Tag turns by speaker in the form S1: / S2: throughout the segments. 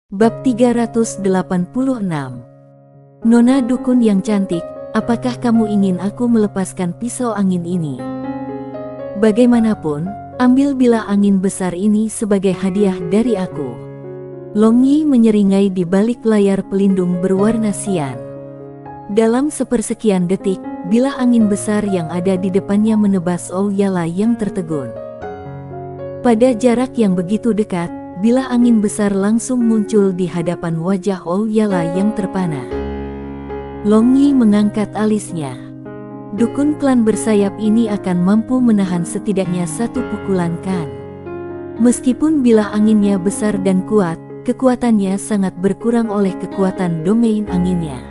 S1: Bab 386. Nona dukun yang cantik, apakah kamu ingin aku melepaskan pisau angin ini? Bagaimanapun, ambil bilah angin besar ini sebagai hadiah dari aku. Long Yi menyeringai di balik layar pelindung berwarna sian. Dalam sepersekian detik, bilah angin besar yang ada di depannya menebas Ouyala yang tertegun. Pada jarak yang begitu dekat, bilah angin besar langsung muncul di hadapan wajah Ouyala yang terpana. Long Yi mengangkat alisnya. Dukun klan bersayap ini akan mampu menahan setidaknya satu pukulan kan. Meskipun bilah anginnya besar dan kuat, kekuatannya sangat berkurang oleh kekuatan domain anginnya.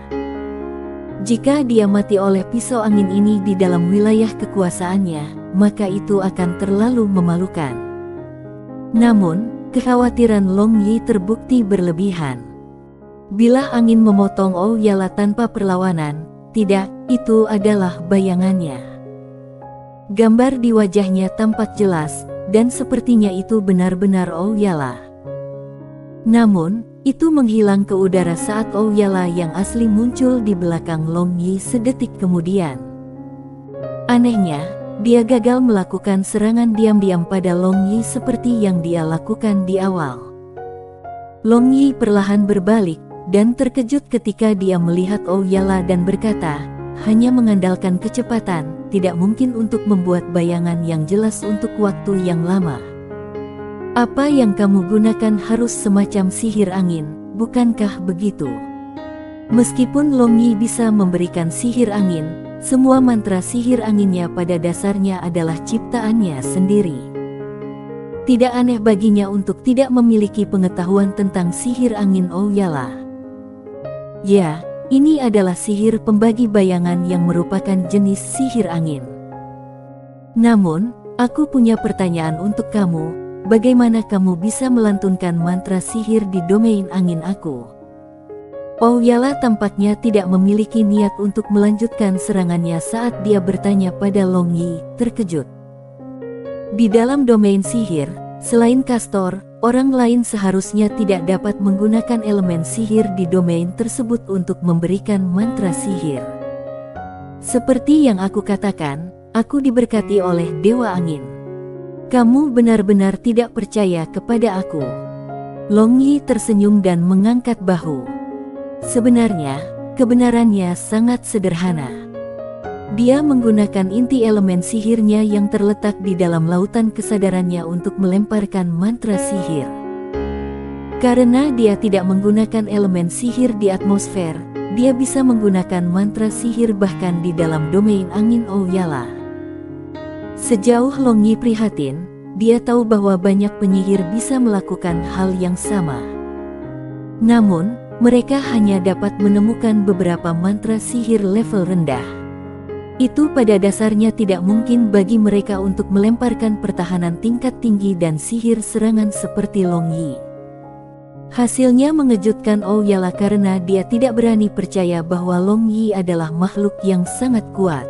S1: Jika dia mati oleh pisau angin ini di dalam wilayah kekuasaannya, maka itu akan terlalu memalukan. Namun, kekhawatiran Long Yi terbukti berlebihan. Bilah angin memotong Ouyala tanpa perlawanan, tidak, itu adalah bayangannya. Gambar di wajahnya tampak jelas, dan sepertinya itu benar-benar Ouyala. Namun, itu menghilang ke udara saat Ouyala yang asli muncul di belakang Long Yi sedetik kemudian. Anehnya, dia gagal melakukan serangan diam-diam pada Long Yi seperti yang dia lakukan di awal. Long Yi perlahan berbalik, dan terkejut ketika dia melihat Ouyala dan berkata, hanya mengandalkan kecepatan, tidak mungkin untuk membuat bayangan yang jelas untuk waktu yang lama. Apa yang kamu gunakan harus semacam sihir angin, bukankah begitu? Meskipun Long Yi bisa memberikan sihir angin, semua mantra sihir anginnya pada dasarnya adalah ciptaannya sendiri. Tidak aneh baginya untuk tidak memiliki pengetahuan tentang sihir angin Ouyala. Ya, ini adalah sihir pembagi bayangan yang merupakan jenis sihir angin. Namun, aku punya pertanyaan untuk kamu, bagaimana kamu bisa melantunkan mantra sihir di domain angin aku? Ouyala tampaknya tidak memiliki niat untuk melanjutkan serangannya saat dia bertanya pada Long Yi, terkejut. Di dalam domain sihir, selain Kastor, orang lain seharusnya tidak dapat menggunakan elemen sihir di domain tersebut untuk memberikan mantra sihir. Seperti yang aku katakan, aku diberkati oleh Dewa Angin. Kamu benar-benar tidak percaya kepada aku. Long Yi tersenyum dan mengangkat bahu. Sebenarnya, kebenarannya sangat sederhana. Dia menggunakan inti elemen sihirnya yang terletak di dalam lautan kesadarannya untuk melemparkan mantra sihir. Karena dia tidak menggunakan elemen sihir di atmosfer, dia bisa menggunakan mantra sihir bahkan di dalam domain angin Ouyala. Sejauh Long Yi prihatin, dia tahu bahwa banyak penyihir bisa melakukan hal yang sama. Namun, mereka hanya dapat menemukan beberapa mantra sihir level rendah. Itu pada dasarnya tidak mungkin bagi mereka untuk melemparkan pertahanan tingkat tinggi dan sihir serangan seperti Long Yi. Hasilnya mengejutkan Ouyala karena dia tidak berani percaya bahwa Long Yi adalah makhluk yang sangat kuat.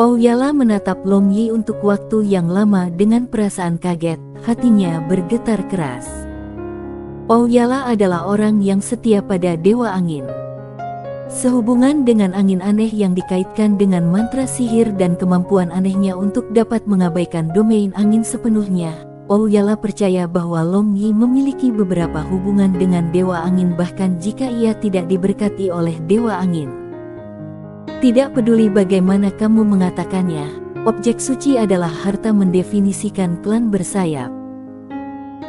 S1: Ouyala menatap Long Yi untuk waktu yang lama dengan perasaan kaget, hatinya bergetar keras. Ouyala adalah orang yang setia pada Dewa Angin. Sehubungan dengan angin aneh yang dikaitkan dengan mantra sihir dan kemampuan anehnya untuk dapat mengabaikan domain angin sepenuhnya, Ouyala percaya bahwa Long Yi memiliki beberapa hubungan dengan Dewa Angin bahkan jika ia tidak diberkati oleh Dewa Angin. Tidak peduli bagaimana kamu mengatakannya, objek suci adalah harta mendefinisikan klan bersayap.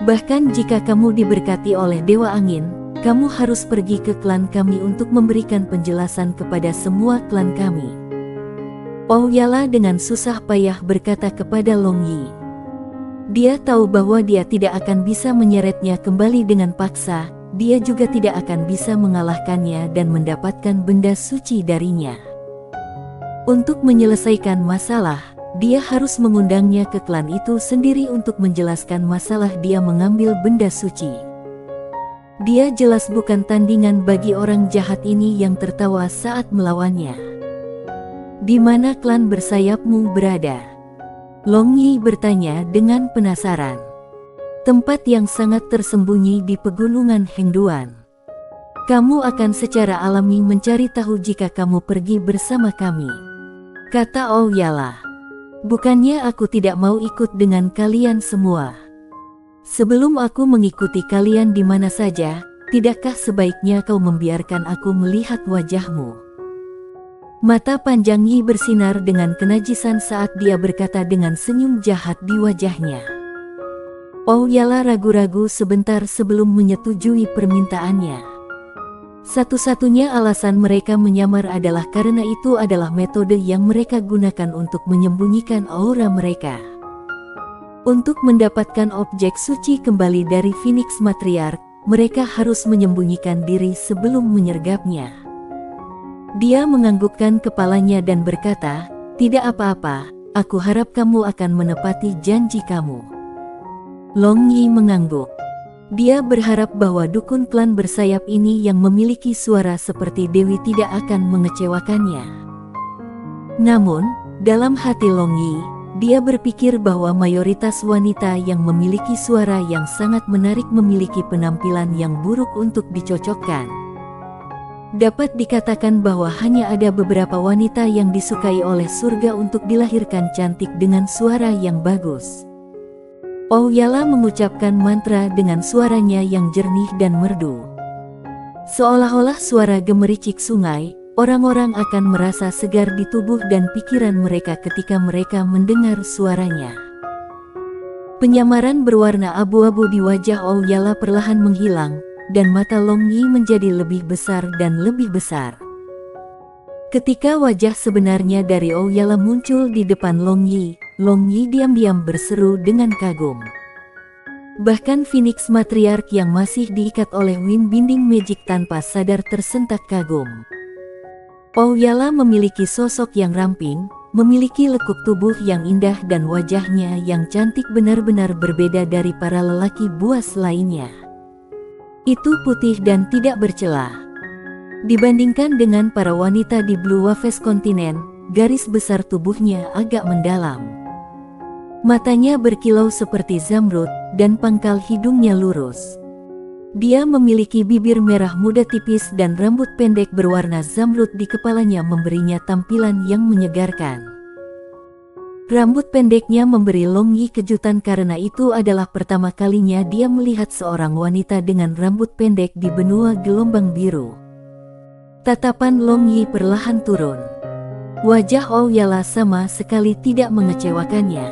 S1: Bahkan jika kamu diberkati oleh Dewa Angin, kamu harus pergi ke klan kami untuk memberikan penjelasan kepada semua klan kami. Ouyala dengan susah payah berkata kepada Long Yi. Dia tahu bahwa dia tidak akan bisa menyeretnya kembali dengan paksa, dia juga tidak akan bisa mengalahkannya dan mendapatkan benda suci darinya. Untuk menyelesaikan masalah, dia harus mengundangnya ke klan itu sendiri untuk menjelaskan masalah dia mengambil benda suci. Dia jelas bukan tandingan bagi orang jahat ini yang tertawa saat melawannya. Di mana klan bersayapmu berada? Long Yi bertanya dengan penasaran. tempat yang sangat tersembunyi di pegunungan Hengduan. Kamu akan secara alami mencari tahu jika kamu pergi bersama kami, kata Ouyala. Bukannya aku tidak mau ikut dengan kalian semua. Sebelum aku mengikuti kalian di mana saja, tidakkah sebaiknya kau membiarkan aku melihat wajahmu? Mata panjang Yi bersinar dengan kenajisan saat dia berkata dengan senyum jahat di wajahnya. Ouyala ragu-ragu sebentar sebelum menyetujui permintaannya. Satu-satunya alasan mereka menyamar adalah karena itu adalah metode yang mereka gunakan untuk menyembunyikan aura mereka. Untuk mendapatkan objek suci kembali dari Phoenix Matriarch, mereka harus menyembunyikan diri sebelum menyergapnya. Dia menganggukkan kepalanya dan berkata, "Tidak apa-apa, aku harap kamu akan menepati janji kamu." Long Yi mengangguk. Dia berharap bahwa dukun klan bersayap ini yang memiliki suara seperti Dewi tidak akan mengecewakannya. Namun, dalam hati Long Yi, dia berpikir bahwa mayoritas wanita yang memiliki suara yang sangat menarik memiliki penampilan yang buruk untuk dicocokkan. Dapat dikatakan bahwa hanya ada beberapa wanita yang disukai oleh surga untuk dilahirkan cantik dengan suara yang bagus. Ouyala mengucapkan mantra dengan suaranya yang jernih dan merdu. Seolah-olah suara gemericik sungai, orang-orang akan merasa segar di tubuh dan pikiran mereka ketika mereka mendengar suaranya. Penyamaran berwarna abu-abu di wajah Ouyala perlahan menghilang, dan mata Long Yi menjadi lebih besar dan lebih besar. Ketika wajah sebenarnya dari Ouyala muncul di depan Long Yi diam-diam berseru dengan kagum. Bahkan Phoenix Matriarch yang masih diikat oleh Wind Binding Magic tanpa sadar tersentak kagum. Ouyala memiliki sosok yang ramping, memiliki lekuk tubuh yang indah dan wajahnya yang cantik benar-benar berbeda dari para lelaki buas lainnya. Itu putih dan tidak bercela. Dibandingkan dengan para wanita di Blue Waves Continent, garis besar tubuhnya agak mendalam. Matanya berkilau seperti zamrud, dan pangkal hidungnya lurus. Dia memiliki bibir merah muda tipis dan rambut pendek berwarna zamrud di kepalanya memberinya tampilan yang menyegarkan. Rambut pendeknya memberi Long Yi kejutan karena itu adalah pertama kalinya dia melihat seorang wanita dengan rambut pendek di benua gelombang biru. Tatapan Long Yi perlahan turun. Wajah Ouyala sama sekali tidak mengecewakannya.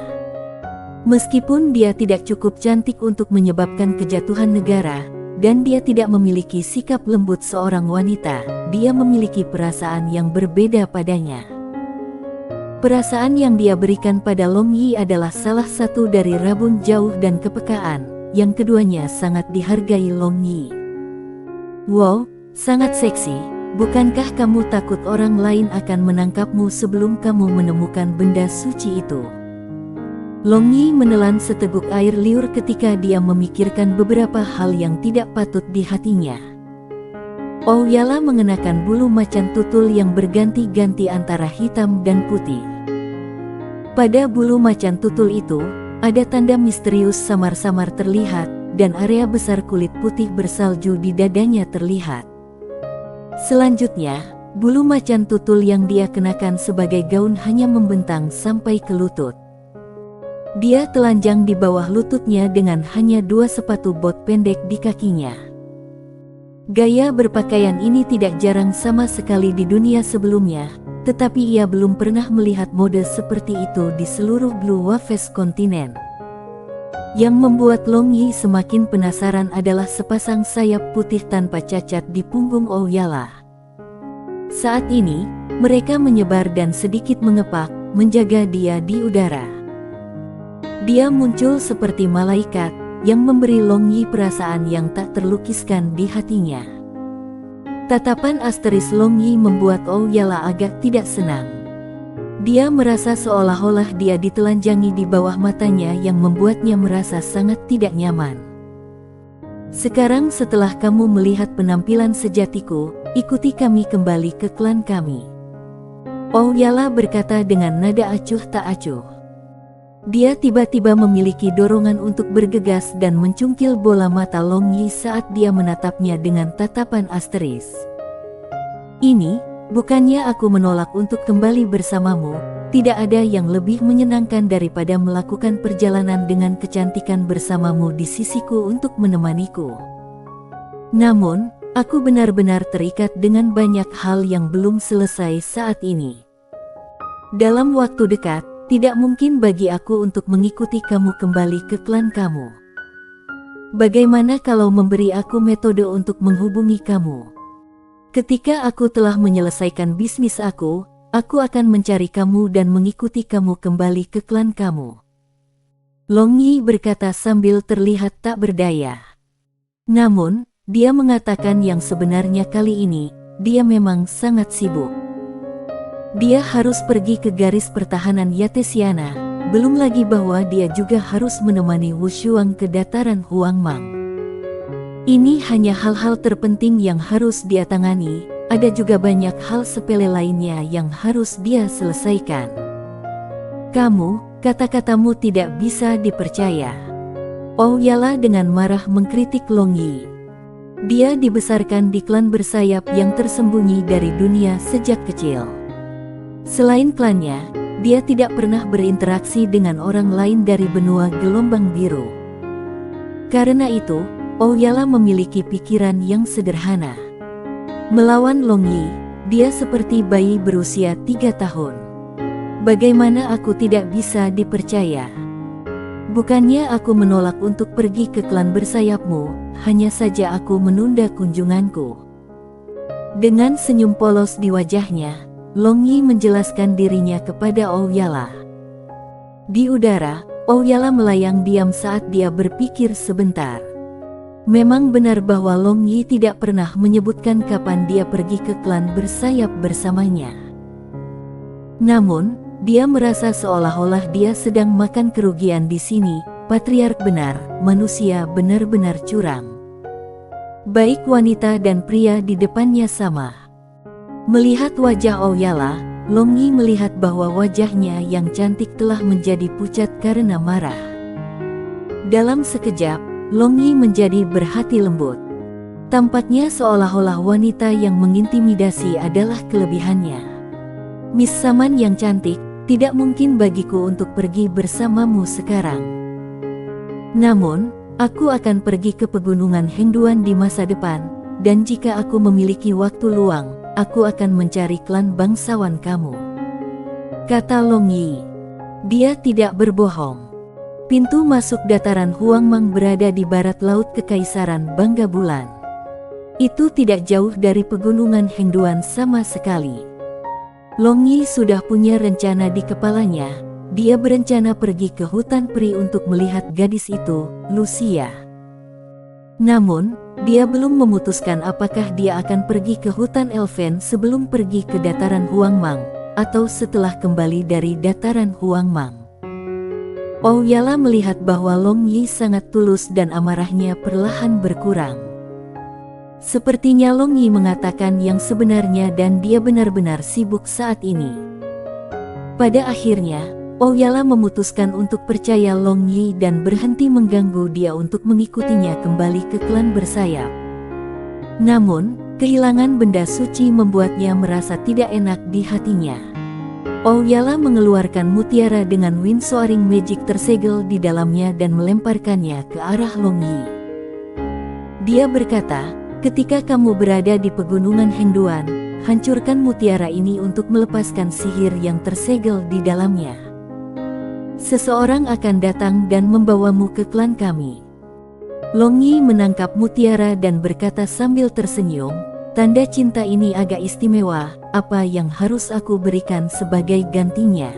S1: Meskipun dia tidak cukup cantik untuk menyebabkan kejatuhan negara, dan dia tidak memiliki sikap lembut seorang wanita, dia memiliki perasaan yang berbeda padanya. Perasaan yang dia berikan pada Long Yi adalah salah satu dari rabun jauh dan kepekaan, yang keduanya sangat dihargai Long Yi. Wow, sangat seksi, bukankah kamu takut orang lain akan menangkapmu sebelum kamu menemukan benda suci itu? Long Yi menelan seteguk air liur ketika dia memikirkan beberapa hal yang tidak patut di hatinya. Ouyala mengenakan bulu macan tutul yang berganti-ganti antara hitam dan putih. Pada bulu macan tutul itu, ada tanda misterius samar-samar terlihat, dan area besar kulit putih bersalju di dadanya terlihat. Selanjutnya, bulu macan tutul yang dia kenakan sebagai gaun hanya membentang sampai ke lutut. Dia telanjang di bawah lututnya dengan hanya 2 sepatu bot pendek di kakinya. Gaya berpakaian ini tidak jarang sama sekali di dunia sebelumnya, tetapi ia belum pernah melihat mode seperti itu di seluruh Blue Waves Continent. Yang membuat Long Yi semakin penasaran adalah sepasang sayap putih tanpa cacat di punggung Ouyala. Saat ini, mereka menyebar dan sedikit mengepak, menjaga dia di udara. Dia muncul seperti malaikat, yang memberi Long Yi perasaan yang tak terlukiskan di hatinya. Tatapan asteris Long Yi membuat Ouyala agak tidak senang. Dia merasa seolah-olah dia ditelanjangi di bawah matanya yang membuatnya merasa sangat tidak nyaman. Sekarang setelah kamu melihat penampilan sejatiku, ikuti kami kembali ke klan kami. Ouyala berkata dengan nada acuh tak acuh. Dia tiba-tiba memiliki dorongan untuk bergegas dan mencungkil bola mata Long Yi saat dia menatapnya dengan tatapan asteris. Ini, bukannya aku menolak untuk kembali bersamamu, tidak ada yang lebih menyenangkan daripada melakukan perjalanan dengan kecantikan bersamamu di sisiku untuk menemaniku. Namun, aku benar-benar terikat dengan banyak hal yang belum selesai saat ini. Dalam waktu dekat, tidak mungkin bagi aku untuk mengikuti kamu kembali ke klan kamu. Bagaimana kalau memberi aku metode untuk menghubungi kamu? Ketika aku telah menyelesaikan bisnis aku akan mencari kamu dan mengikuti kamu kembali ke klan kamu. Long Yi berkata sambil terlihat tak berdaya. Namun, dia mengatakan yang sebenarnya kali ini, dia memang sangat sibuk. Dia harus pergi ke garis pertahanan Yatesiana, belum lagi bahwa dia juga harus menemani Wu Shuang ke dataran Huangmang. Ini hanya hal-hal terpenting yang harus dia tangani, ada juga banyak hal sepele lainnya yang harus dia selesaikan. Kamu, kata-katamu tidak bisa dipercaya. Ouyala dengan marah mengkritik Long Yi. Dia dibesarkan di klan bersayap yang tersembunyi dari dunia sejak kecil. Selain klannya, dia tidak pernah berinteraksi dengan orang lain dari benua gelombang biru. Karena itu, Ouyala memiliki pikiran yang sederhana. Melawan Long Yi, dia seperti bayi berusia 3 tahun. Bagaimana aku tidak bisa dipercaya? Bukannya aku menolak untuk pergi ke klan bersayapmu, hanya saja aku menunda kunjunganku. Dengan senyum polos di wajahnya, Long Yi menjelaskan dirinya kepada Ouyala. Di udara, Ouyala melayang diam saat dia berpikir sebentar. Memang benar bahwa Long Yi tidak pernah menyebutkan kapan dia pergi ke klan bersayap bersamanya. Namun, dia merasa seolah-olah dia sedang makan kerugian di sini. Patriark benar, manusia benar-benar curang. Baik wanita dan pria di depannya sama. Melihat wajah Ouyala, Long Yi melihat bahwa wajahnya yang cantik telah menjadi pucat karena marah. Dalam sekejap, Long Yi menjadi berhati lembut. Tampaknya seolah-olah wanita yang mengintimidasi adalah kelebihannya. Miss Saman yang cantik, tidak mungkin bagiku untuk pergi bersamamu sekarang. Namun, aku akan pergi ke pegunungan Hengduan di masa depan, dan jika aku memiliki waktu luang, aku akan mencari klan bangsawan kamu. Kata Long Yi. Dia tidak berbohong. Pintu masuk dataran Huangmang berada di barat laut Kekaisaran Bangga Bulan. Itu tidak jauh dari pegunungan Hengduan sama sekali. Long Yi sudah punya rencana di kepalanya. Dia berencana pergi ke hutan peri untuk melihat gadis itu, Lucia. Namun, dia belum memutuskan apakah dia akan pergi ke hutan Elfen sebelum pergi ke dataran Huangmang, atau setelah kembali dari dataran Huangmang. Ouyala melihat bahwa Long Yi sangat tulus dan amarahnya perlahan berkurang. Sepertinya Long Yi mengatakan yang sebenarnya dan dia benar-benar sibuk saat ini. Pada akhirnya, Ouyala memutuskan untuk percaya Long Yi dan berhenti mengganggu dia untuk mengikutinya kembali ke klan bersayap. Namun, kehilangan benda suci membuatnya merasa tidak enak di hatinya. Ouyala mengeluarkan mutiara dengan wind soaring magic tersegel di dalamnya dan melemparkannya ke arah Long Yi. Dia berkata, ketika kamu berada di pegunungan Hengduan, hancurkan mutiara ini untuk melepaskan sihir yang tersegel di dalamnya. Seseorang akan datang dan membawamu ke klan kami. Long Yi menangkap mutiara dan berkata sambil tersenyum, tanda cinta ini agak istimewa, apa yang harus aku berikan sebagai gantinya?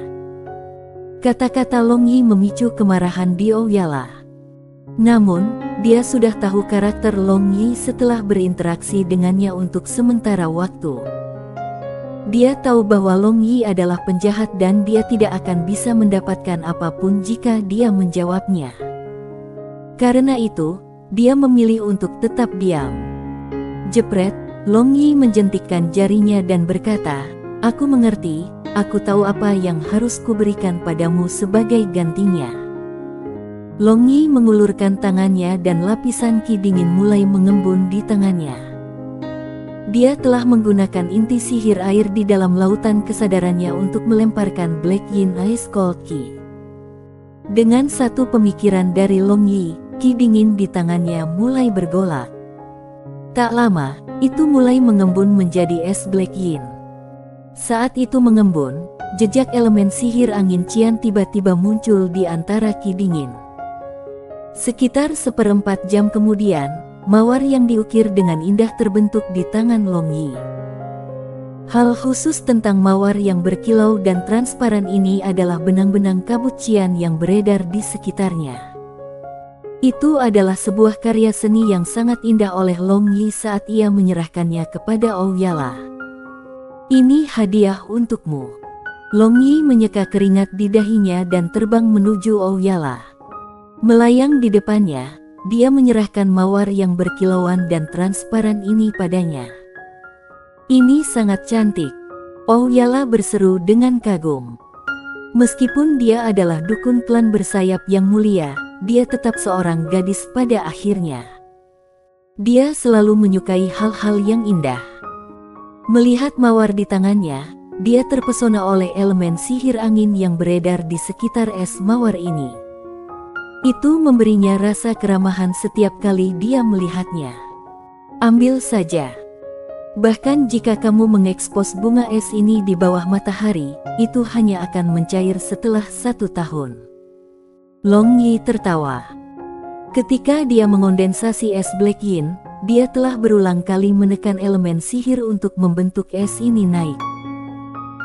S1: Kata-kata Long Yi memicu kemarahan di Ouyala. Namun, dia sudah tahu karakter Long Yi setelah berinteraksi dengannya untuk sementara waktu. Dia tahu bahwa Long Yi adalah penjahat dan dia tidak akan bisa mendapatkan apapun jika dia menjawabnya. Karena itu, dia memilih untuk tetap diam. Jepret, Long Yi menjentikkan jarinya dan berkata, aku mengerti, aku tahu apa yang harus kuberikan padamu sebagai gantinya. Long Yi mengulurkan tangannya dan lapisan ki dingin mulai mengembun di tangannya. Dia telah menggunakan inti sihir air di dalam lautan kesadarannya untuk melemparkan Black Yin Ice Cold Ki. Dengan satu pemikiran dari Long Yi, ki dingin di tangannya mulai bergolak. Tak lama, itu mulai mengembun menjadi es Black Yin. Saat itu mengembun, jejak elemen sihir angin Qian tiba-tiba muncul di antara ki dingin. Sekitar 1/4 jam kemudian, mawar yang diukir dengan indah terbentuk di tangan Long Yi. Hal khusus tentang mawar yang berkilau dan transparan ini adalah benang-benang kabut Qian yang beredar di sekitarnya. Itu adalah sebuah karya seni yang sangat indah oleh Long Yi saat ia menyerahkannya kepada Ouyala. Ini hadiah untukmu. Long Yi menyeka keringat di dahinya dan terbang menuju Ouyala. Melayang di depannya, dia menyerahkan mawar yang berkilauan dan transparan ini padanya. Ini sangat cantik. Ouyala berseru dengan kagum. Meskipun dia adalah dukun klan bersayap yang mulia, dia tetap seorang gadis pada akhirnya. Dia selalu menyukai hal-hal yang indah. Melihat mawar di tangannya, dia terpesona oleh elemen sihir angin yang beredar di sekitar es mawar ini. Itu memberinya rasa keramahan setiap kali dia melihatnya. Ambil saja. Bahkan jika kamu mengekspos bunga es ini di bawah matahari, itu hanya akan mencair setelah 1 tahun. Long Yi tertawa. Ketika dia mengondensasi es Black Yin, dia telah berulang kali menekan elemen sihir untuk membentuk es ini naik.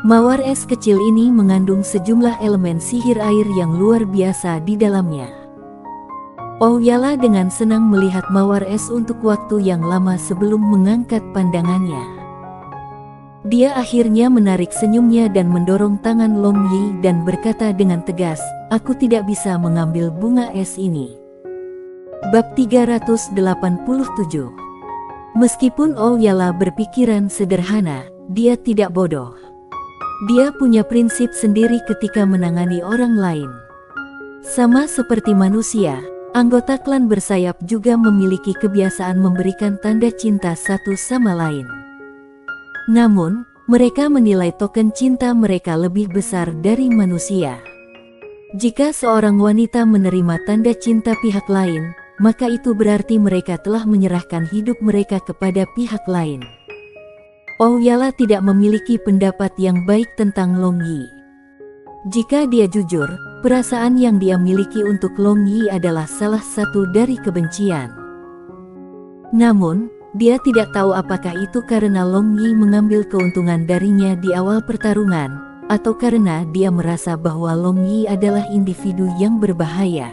S1: Mawar es kecil ini mengandung sejumlah elemen sihir air yang luar biasa di dalamnya. Ouyala dengan senang melihat mawar es untuk waktu yang lama sebelum mengangkat pandangannya. Dia akhirnya menarik senyumnya dan mendorong tangan Long Yi dan berkata dengan tegas, "Aku tidak bisa mengambil bunga es ini." Bab 387. Meskipun Ouyala berpikiran sederhana, dia tidak bodoh. Dia punya prinsip sendiri ketika menangani orang lain. Sama seperti manusia, anggota klan bersayap juga memiliki kebiasaan memberikan tanda cinta satu sama lain. Namun, mereka menilai token cinta mereka lebih besar dari manusia. Jika seorang wanita menerima tanda cinta pihak lain, maka itu berarti mereka telah menyerahkan hidup mereka kepada pihak lain. Ouyala tidak memiliki pendapat yang baik tentang Long Yi. Jika dia jujur, perasaan yang dia miliki untuk Long Yi adalah salah satu dari kebencian. Namun, dia tidak tahu apakah itu karena Long Yi mengambil keuntungan darinya di awal pertarungan, atau karena dia merasa bahwa Long Yi adalah individu yang berbahaya.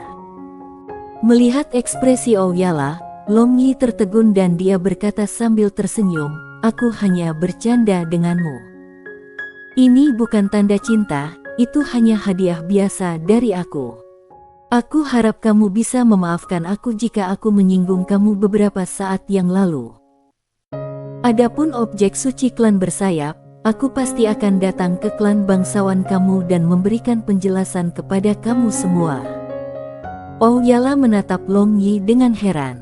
S1: Melihat ekspresi Ouyala, Long Yi tertegun dan dia berkata sambil tersenyum, "Aku hanya bercanda denganmu. Ini bukan tanda cinta. Itu hanya hadiah biasa dari aku. Aku harap kamu bisa memaafkan aku jika aku menyinggung kamu beberapa saat yang lalu. Adapun objek suci klan bersayap, aku pasti akan datang ke klan bangsawan kamu dan memberikan penjelasan kepada kamu semua." Ouyala menatap Long Yi dengan heran.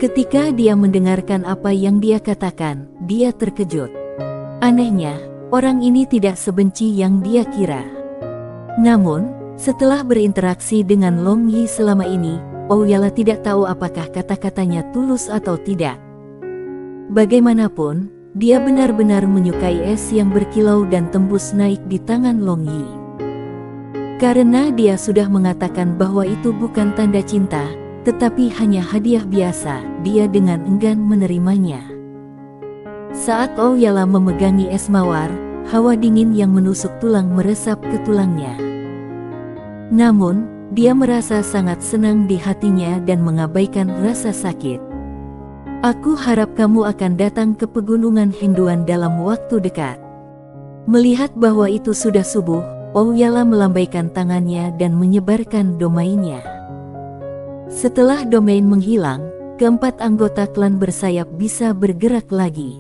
S1: Ketika dia mendengarkan apa yang dia katakan, dia terkejut. Anehnya, orang ini tidak sebenci yang dia kira. Namun, setelah berinteraksi dengan Long Yi selama ini, Ouyala tidak tahu apakah kata-katanya tulus atau tidak. Bagaimanapun, dia benar-benar menyukai es yang berkilau dan tembus naik di tangan Long Yi. Karena dia sudah mengatakan bahwa itu bukan tanda cinta, tetapi hanya hadiah biasa, dia dengan enggan menerimanya. Saat Ouyala memegangi es mawar, hawa dingin yang menusuk tulang meresap ke tulangnya. Namun, dia merasa sangat senang di hatinya dan mengabaikan rasa sakit. "Aku harap kamu akan datang ke pegunungan Hengduan dalam waktu dekat." Melihat bahwa itu sudah subuh, Ouyala melambaikan tangannya dan menyebarkan domainnya. Setelah domain menghilang, keempat anggota klan bersayap bisa bergerak lagi.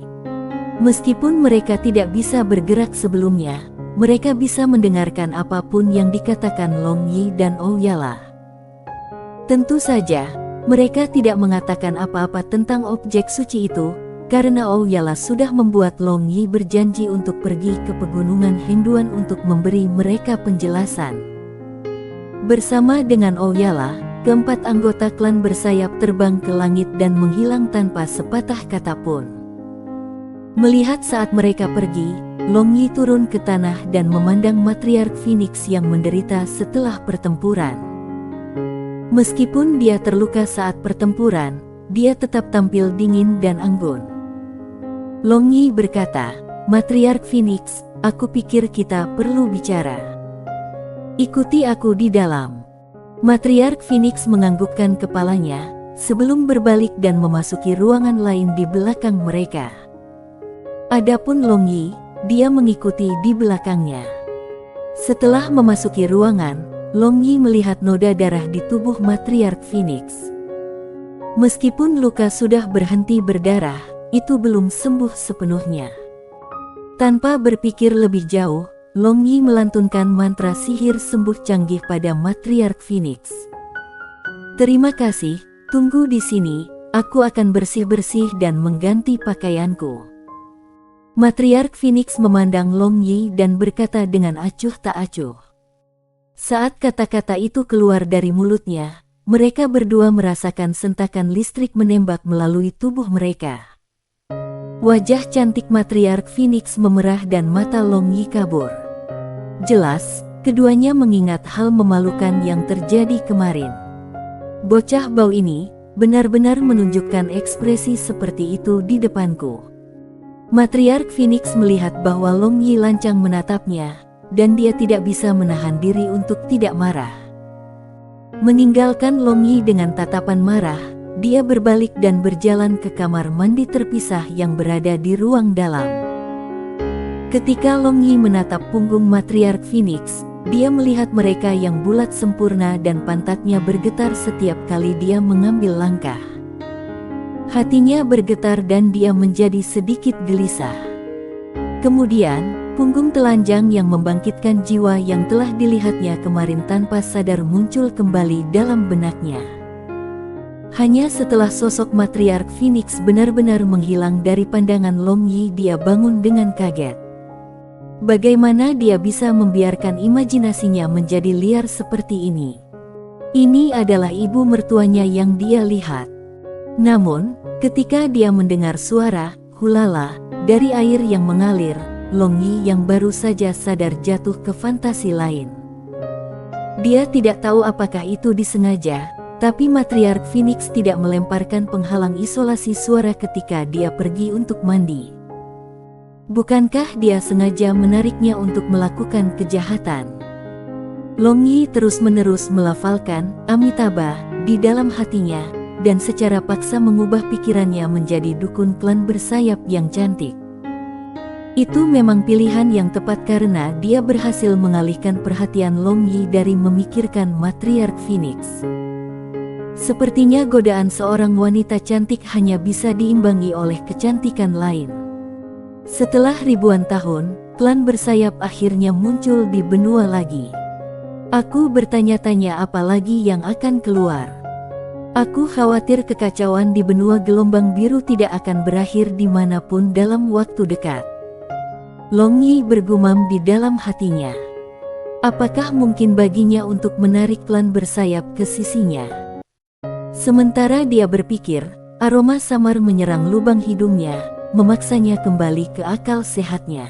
S1: Meskipun mereka tidak bisa bergerak sebelumnya, mereka bisa mendengarkan apapun yang dikatakan Long Yi dan Ouyala. Tentu saja, mereka tidak mengatakan apa-apa tentang objek suci itu, karena Ouyala sudah membuat Long Yi berjanji untuk pergi ke pegunungan Hengduan untuk memberi mereka penjelasan. Bersama dengan Ouyala, keempat anggota klan bersayap terbang ke langit dan menghilang tanpa sepatah kata pun. Melihat saat mereka pergi, Long Yi turun ke tanah dan memandang matriark Phoenix yang menderita setelah pertempuran. Meskipun dia terluka saat pertempuran, dia tetap tampil dingin dan anggun. Long Yi berkata, "Matriark Phoenix, aku pikir kita perlu bicara. Ikuti aku di dalam." Matriark Phoenix menganggukkan kepalanya, sebelum berbalik dan memasuki ruangan lain di belakang mereka. Adapun Long Yi, dia mengikuti di belakangnya. Setelah memasuki ruangan, Long Yi melihat noda darah di tubuh Matriark Phoenix. Meskipun luka sudah berhenti berdarah, itu belum sembuh sepenuhnya. Tanpa berpikir lebih jauh, Long Yi melantunkan mantra sihir sembuh canggih pada Matriark Phoenix. "Terima kasih, tunggu di sini, aku akan bersih-bersih dan mengganti pakaianku." Matriark Phoenix memandang Long Yi dan berkata dengan acuh tak acuh. Saat kata-kata itu keluar dari mulutnya, mereka berdua merasakan sentakan listrik menembak melalui tubuh mereka. Wajah cantik Matriark Phoenix memerah dan mata Long Yi kabur. Jelas, keduanya mengingat hal memalukan yang terjadi kemarin. Bocah bau ini benar-benar menunjukkan ekspresi seperti itu di depanku. Matriark Phoenix melihat bahwa Long Yi lancang menatapnya, dan dia tidak bisa menahan diri untuk tidak marah. Meninggalkan Long Yi dengan tatapan marah, dia berbalik dan berjalan ke kamar mandi terpisah yang berada di ruang dalam. Ketika Long Yi menatap punggung Matriark Phoenix, dia melihat mereka yang bulat sempurna dan pantatnya bergetar setiap kali dia mengambil langkah. Hatinya bergetar dan dia menjadi sedikit gelisah. Kemudian, punggung telanjang yang membangkitkan jiwa yang telah dilihatnya kemarin tanpa sadar muncul kembali dalam benaknya. Hanya setelah sosok Matriark Phoenix benar-benar menghilang dari pandangan Long Yi, dia bangun dengan kaget. Bagaimana dia bisa membiarkan imajinasinya menjadi liar seperti ini? Ini adalah ibu mertuanya yang dia lihat. Namun, ketika dia mendengar suara "hulala" dari air yang mengalir, Long Yi yang baru saja sadar jatuh ke fantasi lain. Dia tidak tahu apakah itu disengaja, tapi Matriark Phoenix tidak melemparkan penghalang isolasi suara ketika dia pergi untuk mandi. Bukankah dia sengaja menariknya untuk melakukan kejahatan? Long Yi terus-menerus melafalkan Amitabha di dalam hatinya, dan secara paksa mengubah pikirannya menjadi dukun klan bersayap yang cantik. Itu memang pilihan yang tepat karena dia berhasil mengalihkan perhatian Long Yi dari memikirkan Matriark Phoenix. Sepertinya godaan seorang wanita cantik hanya bisa diimbangi oleh kecantikan lain. Setelah ribuan tahun, klan bersayap akhirnya muncul di benua lagi. Aku bertanya-tanya apa lagi yang akan keluar. Aku khawatir kekacauan di benua gelombang biru tidak akan berakhir dimanapun dalam waktu dekat. Long Yi bergumam di dalam hatinya. Apakah mungkin baginya untuk menarik klan bersayap ke sisinya? Sementara dia berpikir, aroma samar menyerang lubang hidungnya, memaksanya kembali ke akal sehatnya.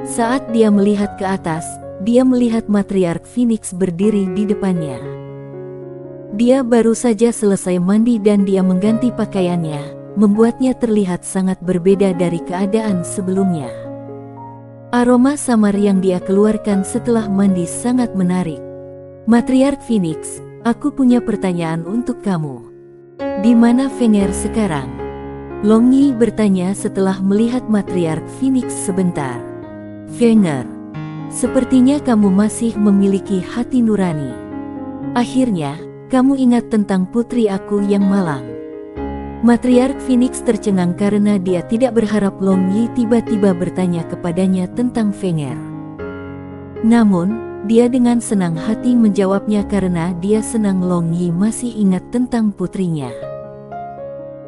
S1: Saat dia melihat ke atas, dia melihat Matriark Phoenix berdiri di depannya. Dia baru saja selesai mandi dan dia mengganti pakaiannya, membuatnya terlihat sangat berbeda dari keadaan sebelumnya. Aroma samar yang dia keluarkan setelah mandi sangat menarik. "Matriark Phoenix, aku punya pertanyaan untuk kamu. Di mana Fenger sekarang?" Long Yi bertanya setelah melihat Matriark Phoenix sebentar. "Fenger, sepertinya kamu masih memiliki hati nurani. Akhirnya, kamu ingat tentang putri aku yang malang." Matriark Phoenix tercengang karena dia tidak berharap Long Yi tiba-tiba bertanya kepadanya tentang Fenger. Namun, dia dengan senang hati menjawabnya karena dia senang Long Yi masih ingat tentang putrinya.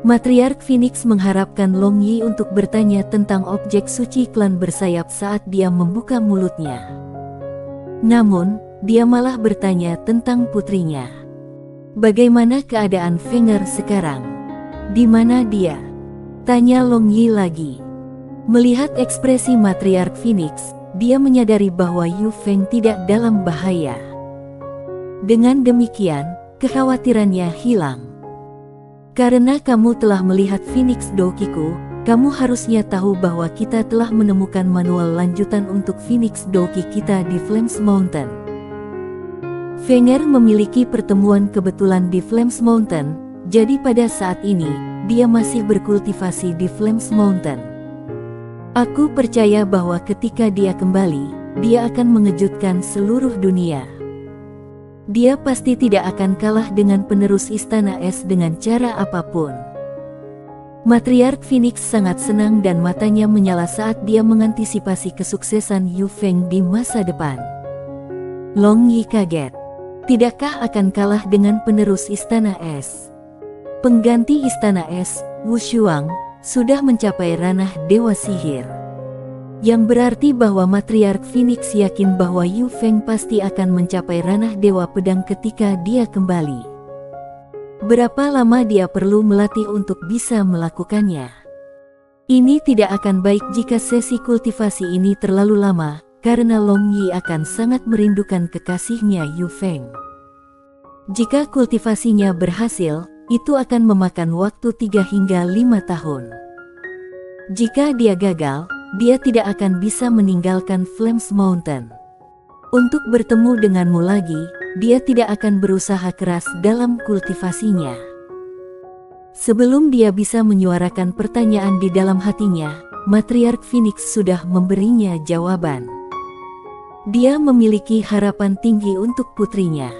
S1: Matriark Phoenix mengharapkan Long Yi untuk bertanya tentang objek suci klan bersayap saat dia membuka mulutnya. Namun, dia malah bertanya tentang putrinya. Bagaimana keadaan Fenger sekarang? Di mana dia? Tanya Long Yi lagi. Melihat ekspresi Matriark Phoenix, dia menyadari bahwa Yu Feng tidak dalam bahaya. Dengan demikian, kekhawatirannya hilang. Karena kamu telah melihat Phoenix Dokiku, kamu harusnya tahu bahwa kita telah menemukan manual lanjutan untuk Phoenix Doki kita di Flames Mountain. Fenger memiliki pertemuan kebetulan di Flames Mountain, jadi pada saat ini, dia masih berkultivasi di Flames Mountain. Aku percaya bahwa ketika dia kembali, dia akan mengejutkan seluruh dunia. Dia pasti tidak akan kalah dengan penerus Istana Es dengan cara apapun. Matriark Phoenix sangat senang dan matanya menyala saat dia mengantisipasi kesuksesan Yu Feng di masa depan. Long Yi kaget. Tidakkah akan kalah dengan penerus Istana Es? Pengganti Istana Es, Wu Shuang, sudah mencapai ranah Dewa Sihir. Yang berarti bahwa Matriark Phoenix yakin bahwa Yu Feng pasti akan mencapai ranah Dewa Pedang ketika dia kembali. Berapa lama dia perlu melatih untuk bisa melakukannya? Ini tidak akan baik jika sesi kultivasi ini terlalu lama, karena Long Yi akan sangat merindukan kekasihnya Yu Feng. Jika kultivasinya berhasil, itu akan memakan waktu 3 hingga 5 tahun. Jika dia gagal, dia tidak akan bisa meninggalkan Flames Mountain. Untuk bertemu denganmu lagi, dia tidak akan berusaha keras dalam kultivasinya. Sebelum dia bisa menyuarakan pertanyaan di dalam hatinya, Matriark Phoenix sudah memberinya jawaban. Dia memiliki harapan tinggi untuk putrinya.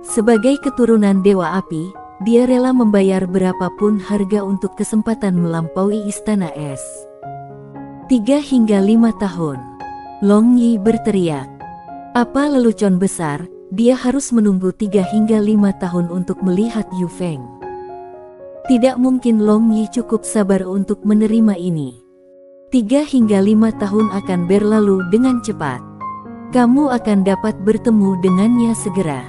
S1: Sebagai keturunan Dewa Api, dia rela membayar berapapun harga untuk kesempatan melampaui Istana Es. 3 hingga 5 tahun. Long Yi berteriak. Apa lelucon besar, dia harus menunggu 3 hingga 5 tahun untuk melihat Yu Feng. Tidak mungkin Long Yi cukup sabar untuk menerima ini. 3 hingga 5 tahun akan berlalu dengan cepat. Kamu akan dapat bertemu dengannya segera,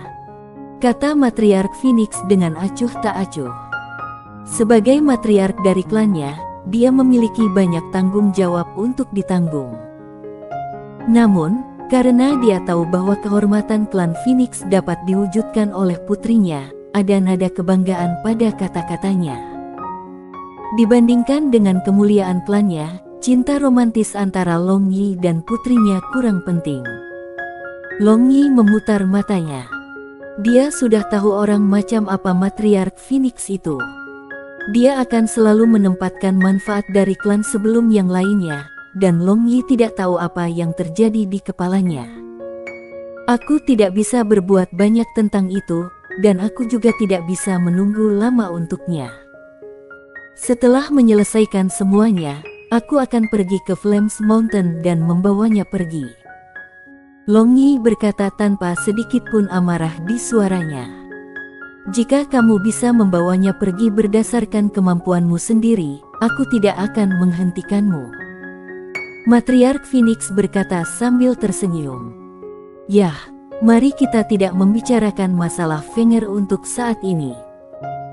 S1: kata Matriark Phoenix dengan acuh tak acuh. Sebagai matriark dari klannya, dia memiliki banyak tanggung jawab untuk ditanggung. Namun, karena dia tahu bahwa kehormatan klan Phoenix dapat diwujudkan oleh putrinya, ada nada kebanggaan pada kata-katanya. Dibandingkan dengan kemuliaan klannya, cinta romantis antara Long Yi dan putrinya kurang penting. Long Yi memutar matanya. Dia sudah tahu orang macam apa Matriark Phoenix itu. Dia akan selalu menempatkan manfaat dari klan sebelum yang lainnya, dan Long Yi tidak tahu apa yang terjadi di kepalanya. Aku tidak bisa berbuat banyak tentang itu, dan aku juga tidak bisa menunggu lama untuknya. Setelah menyelesaikan semuanya, aku akan pergi ke Flames Mountain dan membawanya pergi. Long Yi berkata tanpa sedikit pun amarah di suaranya. Jika kamu bisa membawanya pergi berdasarkan kemampuanmu sendiri, aku tidak akan menghentikanmu. Matriark Phoenix berkata sambil tersenyum. Yah, mari kita tidak membicarakan masalah Fenger untuk saat ini.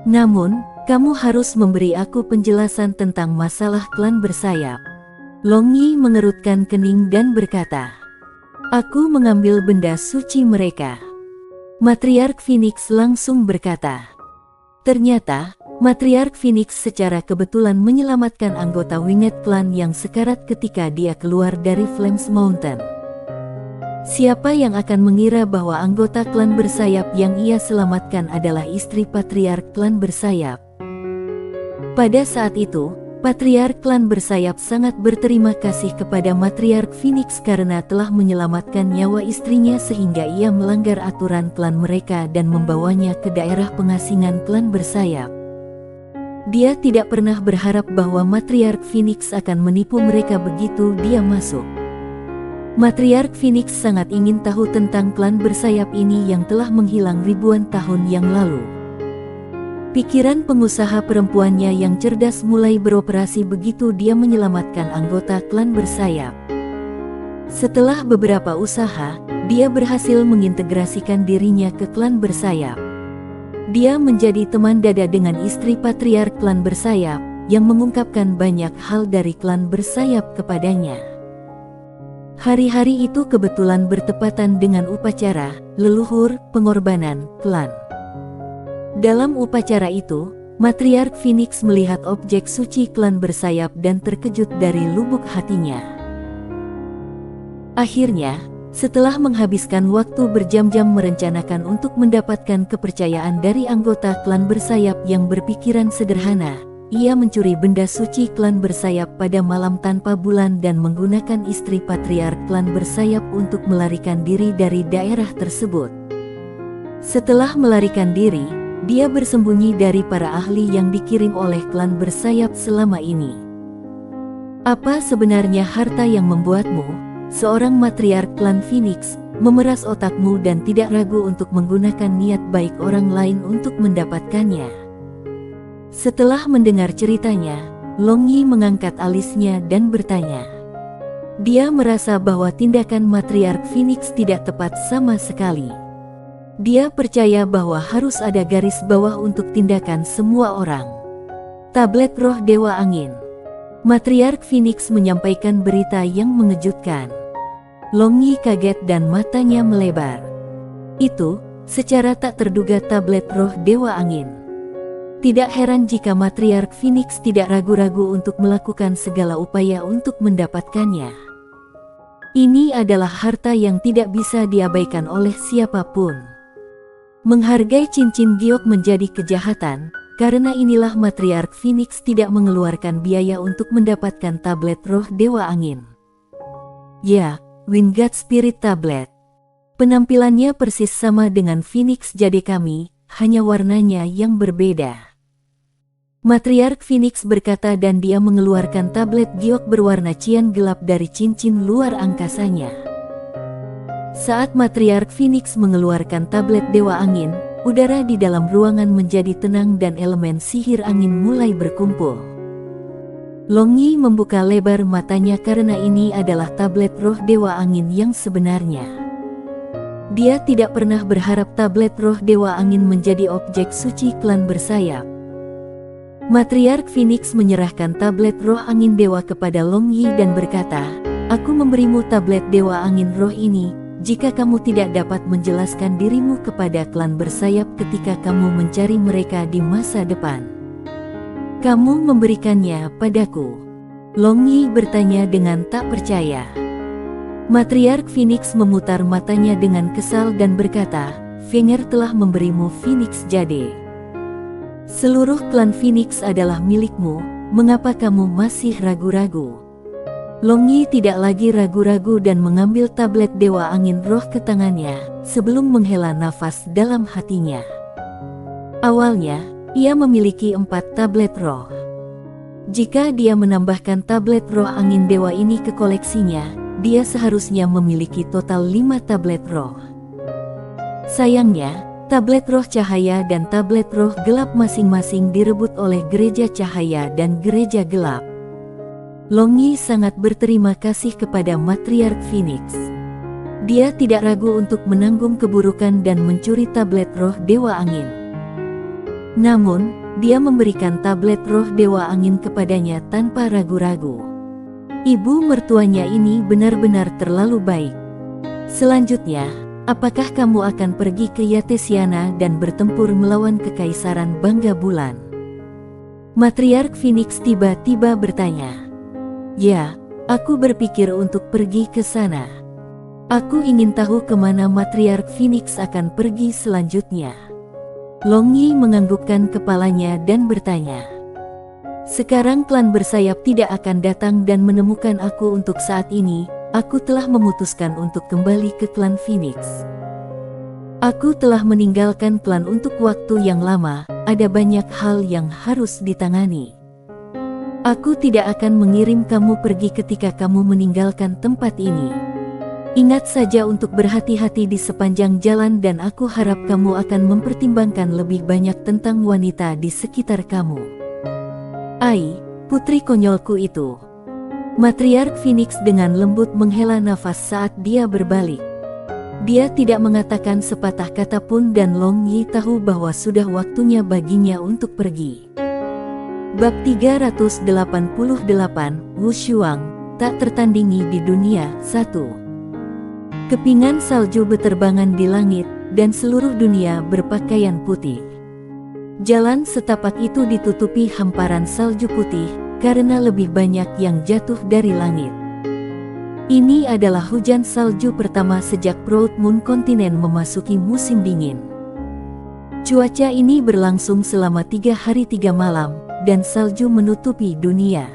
S1: Namun, kamu harus memberi aku penjelasan tentang masalah klan bersayap. Long Yi mengerutkan kening dan berkata, aku mengambil benda suci mereka. Matriark Phoenix langsung berkata. Ternyata, Matriark Phoenix secara kebetulan menyelamatkan anggota Winged Clan yang sekarat ketika dia keluar dari Flames Mountain. Siapa yang akan mengira bahwa anggota klan bersayap yang ia selamatkan adalah istri Patriark Klan Bersayap? Pada saat itu, Patriark Klan Bersayap sangat berterima kasih kepada Matriark Phoenix karena telah menyelamatkan nyawa istrinya sehingga ia melanggar aturan klan mereka dan membawanya ke daerah pengasingan klan bersayap. Dia tidak pernah berharap bahwa Matriark Phoenix akan menipu mereka begitu dia masuk. Matriark Phoenix sangat ingin tahu tentang klan bersayap ini yang telah menghilang ribuan tahun yang lalu. Pikiran pengusaha perempuannya yang cerdas mulai beroperasi begitu dia menyelamatkan anggota klan bersayap. Setelah beberapa usaha, dia berhasil mengintegrasikan dirinya ke klan bersayap. Dia menjadi teman dada dengan istri patriark klan bersayap, yang mengungkapkan banyak hal dari klan bersayap kepadanya. Hari-hari itu kebetulan bertepatan dengan upacara leluhur pengorbanan klan. Dalam upacara itu, Matriark Phoenix melihat objek suci klan bersayap dan terkejut dari lubuk hatinya. Akhirnya, setelah menghabiskan waktu berjam-jam merencanakan untuk mendapatkan kepercayaan dari anggota klan bersayap yang berpikiran sederhana, ia mencuri benda suci klan bersayap pada malam tanpa bulan dan menggunakan istri patriark klan bersayap untuk melarikan diri dari daerah tersebut. Setelah melarikan diri, dia bersembunyi dari para ahli yang dikirim oleh klan bersayap selama ini. Apa sebenarnya harta yang membuatmu, seorang matriark klan Phoenix, memeras otakmu dan tidak ragu untuk menggunakan niat baik orang lain untuk mendapatkannya? Setelah mendengar ceritanya, Long Yi mengangkat alisnya dan bertanya. Dia merasa bahwa tindakan matriark Phoenix tidak tepat sama sekali. Dia percaya bahwa harus ada garis bawah untuk tindakan semua orang. Tablet Roh Dewa Angin. Matriark Phoenix menyampaikan berita yang mengejutkan. Long Yi kaget dan matanya melebar. Itu, secara tak terduga tablet Roh Dewa Angin. Tidak heran jika Matriark Phoenix tidak ragu-ragu untuk melakukan segala upaya untuk mendapatkannya. Ini adalah harta yang tidak bisa diabaikan oleh siapapun. Menghargai cincin giok menjadi kejahatan, karena inilah Matriark Phoenix tidak mengeluarkan biaya untuk mendapatkan tablet Roh Dewa Angin. Ya, Wind God Spirit Tablet. Penampilannya persis sama dengan Phoenix Jade kami, hanya warnanya yang berbeda. Matriark Phoenix berkata dan dia mengeluarkan tablet giok berwarna cian gelap dari cincin luar angkasanya. Saat Matriark Phoenix mengeluarkan tablet Dewa Angin, udara di dalam ruangan menjadi tenang dan elemen sihir angin mulai berkumpul. Long Yi membuka lebar matanya karena ini adalah tablet Roh Dewa Angin yang sebenarnya. Dia tidak pernah berharap tablet Roh Dewa Angin menjadi objek suci klan bersayap. Matriark Phoenix menyerahkan tablet Roh Angin Dewa kepada Long Yi dan berkata, "Aku memberimu tablet Dewa Angin Roh ini, jika kamu tidak dapat menjelaskan dirimu kepada klan bersayap ketika kamu mencari mereka di masa depan. Kamu memberikannya padaku." Long Yi bertanya dengan tak percaya. Matriark Phoenix memutar matanya dengan kesal dan berkata, "Fenger telah memberimu Phoenix Jade. Seluruh klan Phoenix adalah milikmu, mengapa kamu masih ragu-ragu?" Long Yi tidak lagi ragu-ragu dan mengambil tablet Dewa Angin Roh ke tangannya, sebelum menghela nafas dalam hatinya. Awalnya, ia memiliki 4 tablet roh. Jika dia menambahkan tablet Roh Angin Dewa ini ke koleksinya, dia seharusnya memiliki total 5 tablet roh. Sayangnya, tablet roh cahaya dan tablet roh gelap masing-masing direbut oleh gereja cahaya dan gereja gelap. Long Yi sangat berterima kasih kepada Matriark Phoenix. Dia tidak ragu untuk menanggung keburukan dan mencuri tablet Roh Dewa Angin. Namun, dia memberikan tablet Roh Dewa Angin kepadanya tanpa ragu-ragu. Ibu mertuanya ini benar-benar terlalu baik. Selanjutnya, apakah kamu akan pergi ke Yatesiana dan bertempur melawan Kekaisaran Bangga Bulan? Matriark Phoenix tiba-tiba bertanya. Ya, aku berpikir untuk pergi ke sana. Aku ingin tahu kemana Matriark Phoenix akan pergi selanjutnya. Long Yi menganggukkan kepalanya dan bertanya. Sekarang klan bersayap tidak akan datang dan menemukan aku untuk saat ini. Aku telah memutuskan untuk kembali ke klan Phoenix. Aku telah meninggalkan klan untuk waktu yang lama, ada banyak hal yang harus ditangani. Aku tidak akan mengirim kamu pergi ketika kamu meninggalkan tempat ini. Ingat saja untuk berhati-hati di sepanjang jalan dan aku harap kamu akan mempertimbangkan lebih banyak tentang wanita di sekitar kamu. Ai, putri konyolku itu. Matriark Phoenix dengan lembut menghela nafas saat dia berbalik. Dia tidak mengatakan sepatah kata pun dan Long Yi tahu bahwa sudah waktunya baginya untuk pergi. Bab 388, Wu Shuang, tak tertandingi di dunia. 1. Kepingan salju beterbangan di langit, dan seluruh dunia berpakaian putih. Jalan setapak itu ditutupi hamparan salju putih, karena lebih banyak yang jatuh dari langit. Ini adalah hujan salju pertama sejak Proud Moon kontinen memasuki musim dingin. Cuaca ini berlangsung selama 3 hari 3 malam, dan salju menutupi dunia.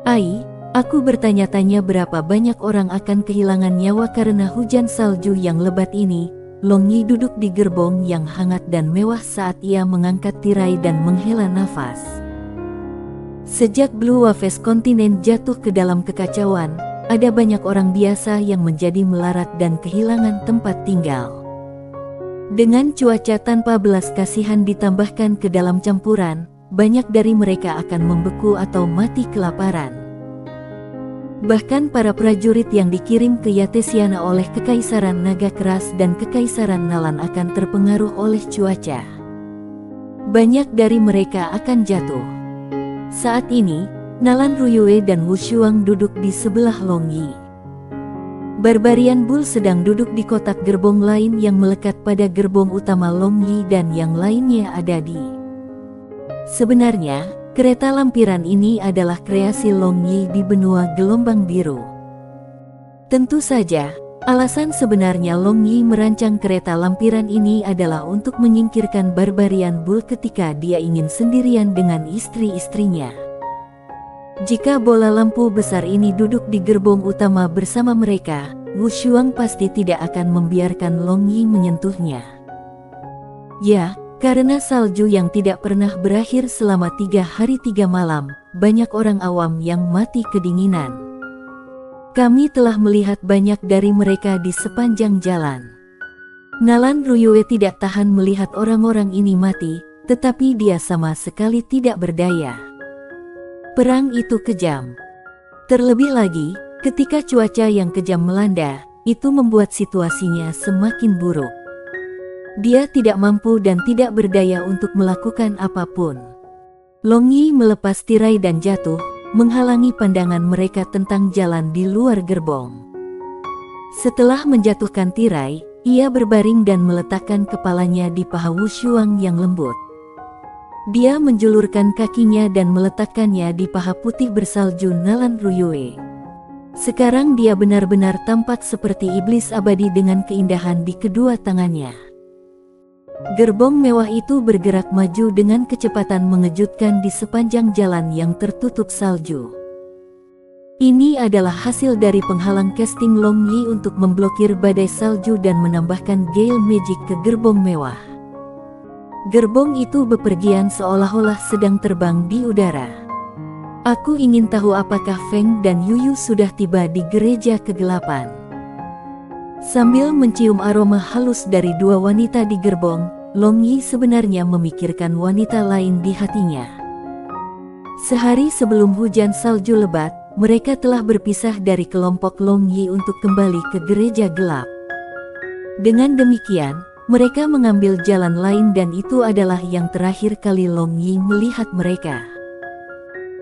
S1: Ai, aku bertanya-tanya berapa banyak orang akan kehilangan nyawa karena hujan salju yang lebat ini. Long Yi duduk di gerbong yang hangat dan mewah saat ia mengangkat tirai dan menghela nafas. Sejak Blue Waves kontinen jatuh ke dalam kekacauan, ada banyak orang biasa yang menjadi melarat dan kehilangan tempat tinggal. Dengan cuaca tanpa belas kasihan ditambahkan ke dalam campuran, banyak dari mereka akan membeku atau mati kelaparan. Bahkan para prajurit yang dikirim ke Yatesiana oleh Kekaisaran Naga Keras dan Kekaisaran Nalan akan terpengaruh oleh cuaca. Banyak dari mereka akan jatuh. Saat ini, Nalan Ruyue dan Wu Shuang duduk di sebelah Long Yi. Barbarian Bull sedang duduk di kotak gerbong lain yang melekat pada gerbong utama Long Yi dan yang lainnya ada di. Sebenarnya, kereta lampiran ini adalah kreasi Long Yi di benua gelombang biru. Tentu saja, alasan sebenarnya Long Yi merancang kereta lampiran ini adalah untuk menyingkirkan Barbarian Bull ketika dia ingin sendirian dengan istri-istrinya. Jika bola lampu besar ini duduk di gerbong utama bersama mereka, Wu Shuang pasti tidak akan membiarkan Long Yi menyentuhnya. Ya, karena salju yang tidak pernah berakhir selama 3 hari 3 malam, banyak orang awam yang mati kedinginan. Kami telah melihat banyak dari mereka di sepanjang jalan. Nalan Ruyue tidak tahan melihat orang-orang ini mati, tetapi dia sama sekali tidak berdaya. Perang itu kejam. Terlebih lagi, ketika cuaca yang kejam melanda, itu membuat situasinya semakin buruk. Dia tidak mampu dan tidak berdaya untuk melakukan apapun. Long Yi melepas tirai dan jatuh, menghalangi pandangan mereka tentang jalan di luar gerbong. Setelah menjatuhkan tirai, ia berbaring dan meletakkan kepalanya di paha Wu Shuang yang lembut. Dia menjulurkan kakinya dan meletakkannya di paha putih bersalju Nalan Ruyue. Sekarang dia benar-benar tampak seperti iblis abadi dengan keindahan di kedua tangannya. Gerbong mewah itu bergerak maju dengan kecepatan mengejutkan di sepanjang jalan yang tertutup salju. Ini adalah hasil dari penghalang casting Long Yi untuk memblokir badai salju dan menambahkan gale magic ke gerbong mewah. Gerbong itu bepergian seolah-olah sedang terbang di udara. Aku ingin tahu apakah Feng dan Yuyu sudah tiba di gereja kegelapan. Sambil mencium aroma halus dari 2 wanita di gerbong, Long Yi sebenarnya memikirkan wanita lain di hatinya. Sehari sebelum hujan salju lebat, mereka telah berpisah dari kelompok Long Yi untuk kembali ke gereja gelap. Dengan demikian, mereka mengambil jalan lain dan itu adalah yang terakhir kali Long Yi melihat mereka.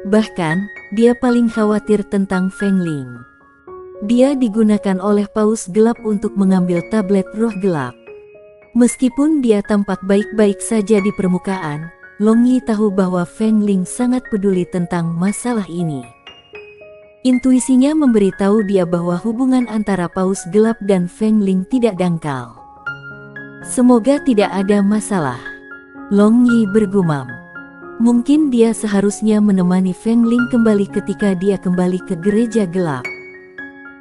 S1: Bahkan, dia paling khawatir tentang Feng Ling. Dia digunakan oleh Paus Gelap untuk mengambil tablet roh gelap. Meskipun dia tampak baik-baik saja di permukaan, Long Yi tahu bahwa Feng Ling sangat peduli tentang masalah ini. Intuisinya memberitahu dia bahwa hubungan antara Paus Gelap dan Feng Ling tidak dangkal. Semoga tidak ada masalah. Long Yi bergumam. Mungkin dia seharusnya menemani Feng Ling kembali ketika dia kembali ke gereja gelap.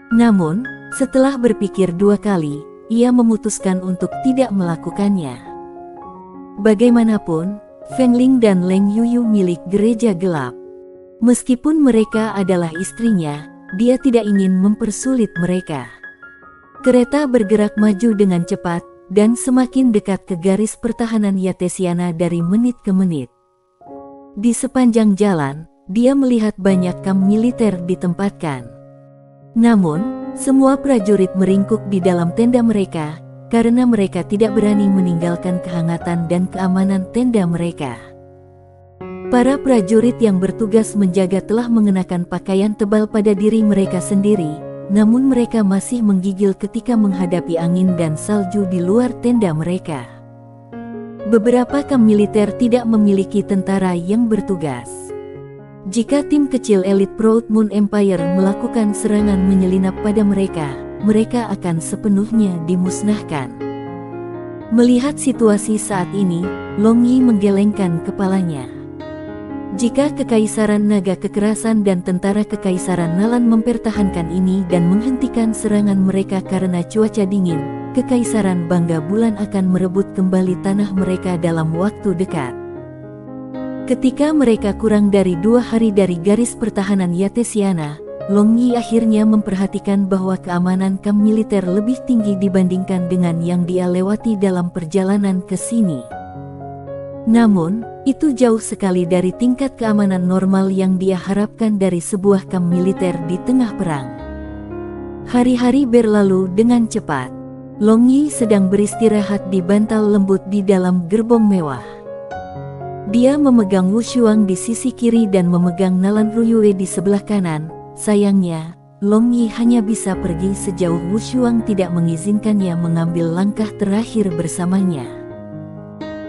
S1: Namun, setelah berpikir 2 kali, ia memutuskan untuk tidak melakukannya. Bagaimanapun, Feng Ling dan Leng Yuyu milik gereja gelap. Meskipun mereka adalah istrinya, dia tidak ingin mempersulit mereka. Kereta bergerak maju dengan cepat, dan semakin dekat ke garis pertahanan Yatesiana dari menit ke menit. Di sepanjang jalan, dia melihat banyak kamp militer ditempatkan. Namun, semua prajurit meringkuk di dalam tenda mereka, karena mereka tidak berani meninggalkan kehangatan dan keamanan tenda mereka. Para prajurit yang bertugas menjaga telah mengenakan pakaian tebal pada diri mereka sendiri, namun mereka masih menggigil ketika menghadapi angin dan salju di luar tenda mereka. Beberapa kamp militer tidak memiliki tentara yang bertugas. Jika tim kecil elit Proud Moon Empire melakukan serangan menyelinap pada mereka, mereka akan sepenuhnya dimusnahkan. Melihat situasi saat ini, Long Yi menggelengkan kepalanya. Jika Kekaisaran Naga Kekerasan dan tentara Kekaisaran Nalan mempertahankan ini dan menghentikan serangan mereka karena cuaca dingin, Kekaisaran Bangga Bulan akan merebut kembali tanah mereka dalam waktu dekat. Ketika mereka kurang dari 2 hari dari garis pertahanan Yatesiana, Long Yi akhirnya memperhatikan bahwa keamanan kamp militer lebih tinggi dibandingkan dengan yang dia lewati dalam perjalanan ke sini. Namun, itu jauh sekali dari tingkat keamanan normal yang dia harapkan dari sebuah kamp militer di tengah perang. Hari-hari berlalu dengan cepat. Long Yi sedang beristirahat di bantal lembut di dalam gerbong mewah. Dia memegang Wu Shuang di sisi kiri dan memegang Nalan Ruyue di sebelah kanan. Sayangnya, Long Yi hanya bisa pergi sejauh Wu Shuang tidak mengizinkannya mengambil langkah terakhir bersamanya.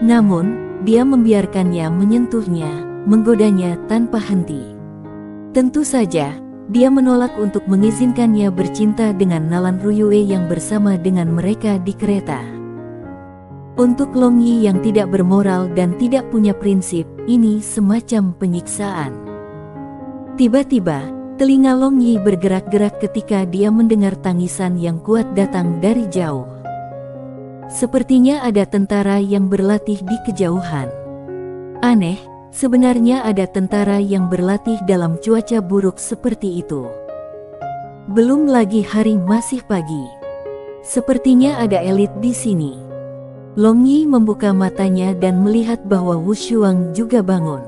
S1: Namun, dia membiarkannya menyentuhnya, menggodanya tanpa henti. Tentu saja, dia menolak untuk mengizinkannya bercinta dengan Nalan Ruyue yang bersama dengan mereka di kereta. Untuk Long Yi yang tidak bermoral dan tidak punya prinsip, ini semacam penyiksaan. Tiba-tiba, telinga Long Yi bergerak-gerak ketika dia mendengar tangisan yang kuat datang dari jauh. Sepertinya ada tentara yang berlatih di kejauhan. Aneh, sebenarnya ada tentara yang berlatih dalam cuaca buruk seperti itu. Belum lagi hari masih pagi. Sepertinya ada elit di sini. Long Yi membuka matanya dan melihat bahwa Wu Shuang juga bangun.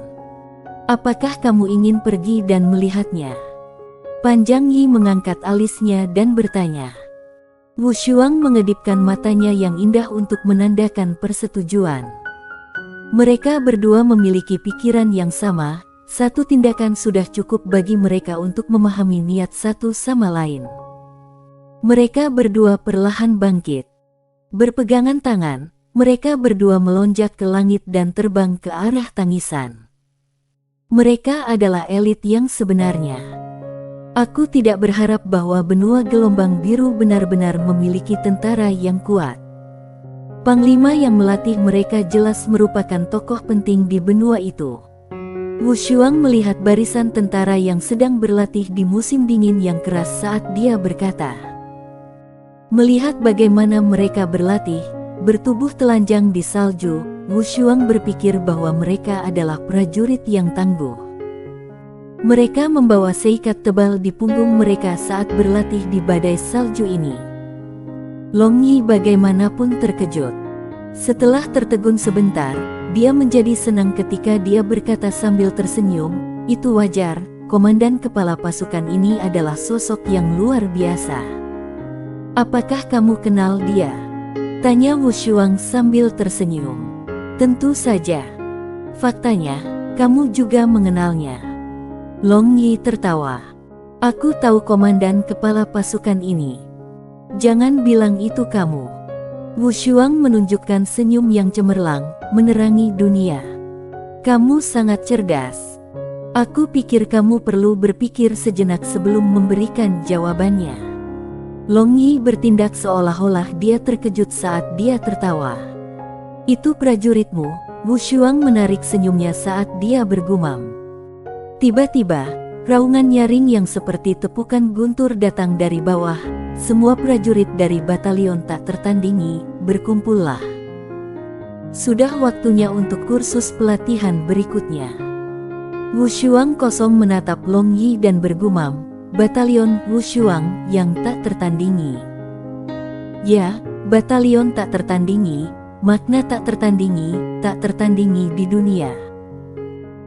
S1: Apakah kamu ingin pergi dan melihatnya? Panjang Yi mengangkat alisnya dan bertanya. Wu Shuang mengedipkan matanya yang indah untuk menandakan persetujuan. Mereka berdua memiliki pikiran yang sama, satu tindakan sudah cukup bagi mereka untuk memahami niat satu sama lain. Mereka berdua perlahan bangkit. Berpegangan tangan, mereka berdua melonjak ke langit dan terbang ke arah tangisan. Mereka adalah elit yang sebenarnya. Aku tidak berharap bahwa benua gelombang biru benar-benar memiliki tentara yang kuat. Panglima yang melatih mereka jelas merupakan tokoh penting di benua itu. Wu Shuang melihat barisan tentara yang sedang berlatih di musim dingin yang keras saat dia berkata. Melihat bagaimana mereka berlatih, bertubuh telanjang di salju, Wu Shuang berpikir bahwa mereka adalah prajurit yang tangguh. Mereka membawa seikat tebal di punggung mereka saat berlatih di badai salju ini. Long Yi bagaimanapun terkejut. Setelah tertegun sebentar, dia menjadi senang ketika dia berkata sambil tersenyum, "Itu wajar, komandan kepala pasukan ini adalah sosok yang luar biasa." "Apakah kamu kenal dia?" tanya Wu Shuang sambil tersenyum. "Tentu saja. Faktanya, kamu juga mengenalnya." Long Yi tertawa. "Aku tahu komandan kepala pasukan ini. Jangan bilang itu kamu." Wu Shuang menunjukkan senyum yang cemerlang, menerangi dunia. "Kamu sangat cerdas. Aku pikir kamu perlu berpikir sejenak sebelum memberikan jawabannya." Long Yi bertindak seolah-olah dia terkejut saat dia tertawa. "Itu prajuritmu?" Wu Shuang menarik senyumnya saat dia bergumam. Tiba-tiba, raungan nyaring yang seperti tepukan guntur datang dari bawah. Semua prajurit dari batalion tak tertandingi, berkumpullah. Sudah waktunya untuk kursus pelatihan berikutnya. Wu Shuang kosong menatap Long Yi dan bergumam, batalion Wushuang yang tak tertandingi. Ya, batalion tak tertandingi, makna tak tertandingi di dunia.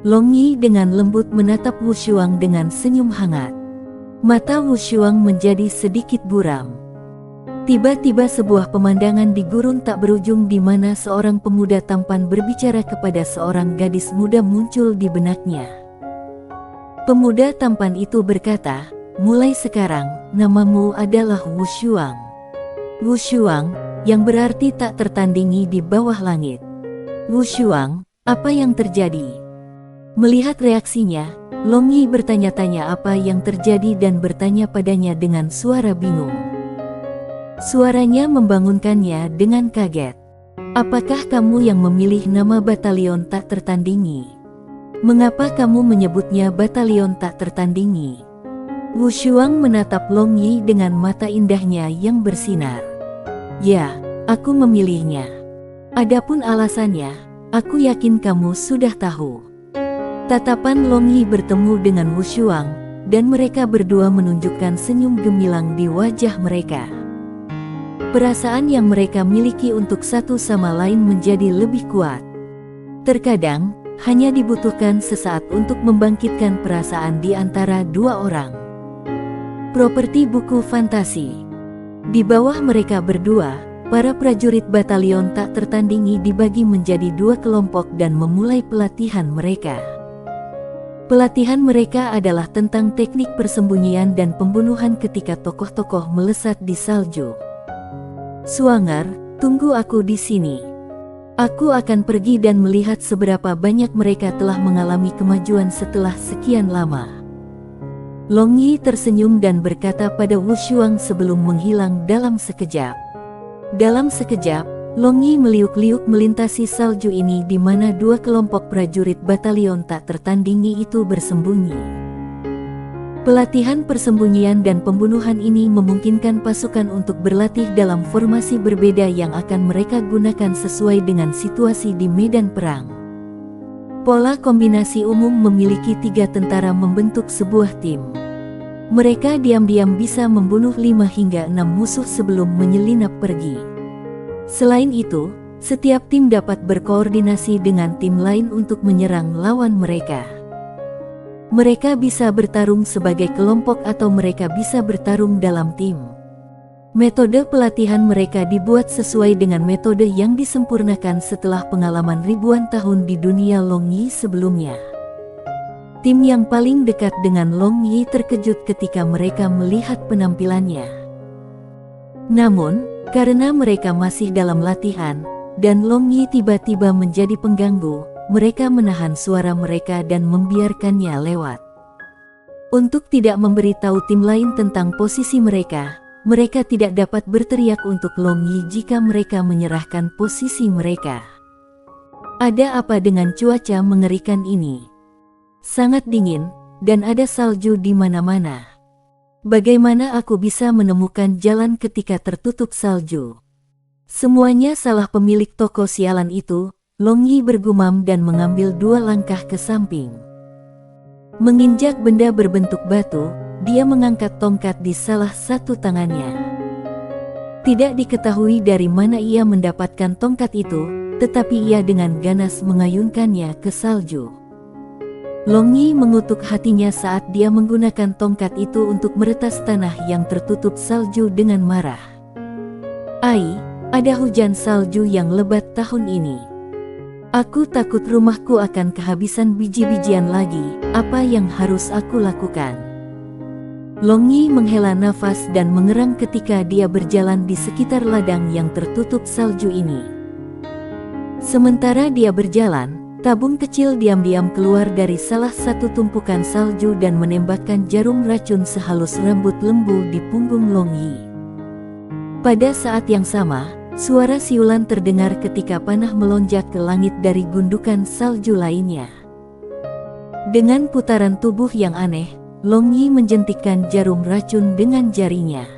S1: Long Yi dengan lembut menatap Wushuang dengan senyum hangat. Mata Wushuang menjadi sedikit buram. Tiba-tiba sebuah pemandangan di gurun tak berujung di mana seorang pemuda tampan berbicara kepada seorang gadis muda muncul di benaknya. Pemuda tampan itu berkata, "Mulai sekarang, namamu adalah Wushuang." Wushuang, yang berarti tak tertandingi di bawah langit. "Wushuang, apa yang terjadi?" Melihat reaksinya, Long Yi bertanya-tanya apa yang terjadi dan bertanya padanya dengan suara bingung. Suaranya membangunkannya dengan kaget. "Apakah kamu yang memilih nama batalion tak tertandingi? Mengapa kamu menyebutnya batalion tak tertandingi?" Wushuang menatap Long Yi dengan mata indahnya yang bersinar. "Ya, aku memilihnya. Adapun alasannya, aku yakin kamu sudah tahu." Tatapan Long Yi bertemu dengan Wushuang, dan mereka berdua menunjukkan senyum gemilang di wajah mereka. Perasaan yang mereka miliki untuk satu sama lain menjadi lebih kuat. Terkadang, hanya dibutuhkan sesaat untuk membangkitkan perasaan di antara dua orang. Properti buku fantasi. Di bawah mereka berdua, para prajurit batalion tak tertandingi dibagi menjadi dua kelompok dan memulai pelatihan mereka. Pelatihan mereka adalah tentang teknik persembunyian dan pembunuhan ketika tokoh-tokoh melesat di salju. "Swanger, tunggu aku di sini. Aku akan pergi dan melihat seberapa banyak mereka telah mengalami kemajuan setelah sekian lama." Long Yi tersenyum dan berkata pada Wushuang sebelum menghilang dalam sekejap. Dalam sekejap, Long Yi meliuk-liuk melintasi salju ini di mana dua kelompok prajurit batalion tak tertandingi itu bersembunyi. Pelatihan persembunyian dan pembunuhan ini memungkinkan pasukan untuk berlatih dalam formasi berbeda yang akan mereka gunakan sesuai dengan situasi di medan perang. Pola kombinasi umum memiliki 3 tentara membentuk sebuah tim. Mereka diam-diam bisa membunuh 5 hingga 6 musuh sebelum menyelinap pergi. Selain itu, setiap tim dapat berkoordinasi dengan tim lain untuk menyerang lawan mereka. Mereka bisa bertarung sebagai kelompok atau mereka bisa bertarung dalam tim. Metode pelatihan mereka dibuat sesuai dengan metode yang disempurnakan setelah pengalaman ribuan tahun di dunia Long Yi sebelumnya. Tim yang paling dekat dengan Long Yi terkejut ketika mereka melihat penampilannya. Namun, karena mereka masih dalam latihan, dan Long Yi tiba-tiba menjadi pengganggu, mereka menahan suara mereka dan membiarkannya lewat. Untuk tidak memberitahu tim lain tentang posisi mereka tidak dapat berteriak untuk Long Yi jika mereka menyerahkan posisi mereka. Ada apa dengan cuaca mengerikan ini? Sangat dingin, dan ada salju di mana-mana. Bagaimana aku bisa menemukan jalan ketika tertutup salju? Semuanya salah pemilik toko sialan itu, Long Yi bergumam dan mengambil 2 langkah ke samping. Menginjak benda berbentuk batu, dia mengangkat tongkat di salah satu tangannya. Tidak diketahui dari mana ia mendapatkan tongkat itu, tetapi ia dengan ganas mengayunkannya ke salju. Long Yi mengutuk hatinya saat dia menggunakan tongkat itu untuk meretas tanah yang tertutup salju dengan marah. "Ai, ada hujan salju yang lebat tahun ini. Aku takut rumahku akan kehabisan biji-bijian lagi. Apa yang harus aku lakukan?" Long Yi menghela nafas dan mengerang ketika dia berjalan di sekitar ladang yang tertutup salju ini. Sementara dia berjalan, tabung kecil diam-diam keluar dari salah satu tumpukan salju dan menembakkan jarum racun sehalus rambut lembu di punggung Long Yi. Pada saat yang sama, suara siulan terdengar ketika panah melonjak ke langit dari gundukan salju lainnya. Dengan putaran tubuh yang aneh, Long Yi menjentikkan jarum racun dengan jarinya.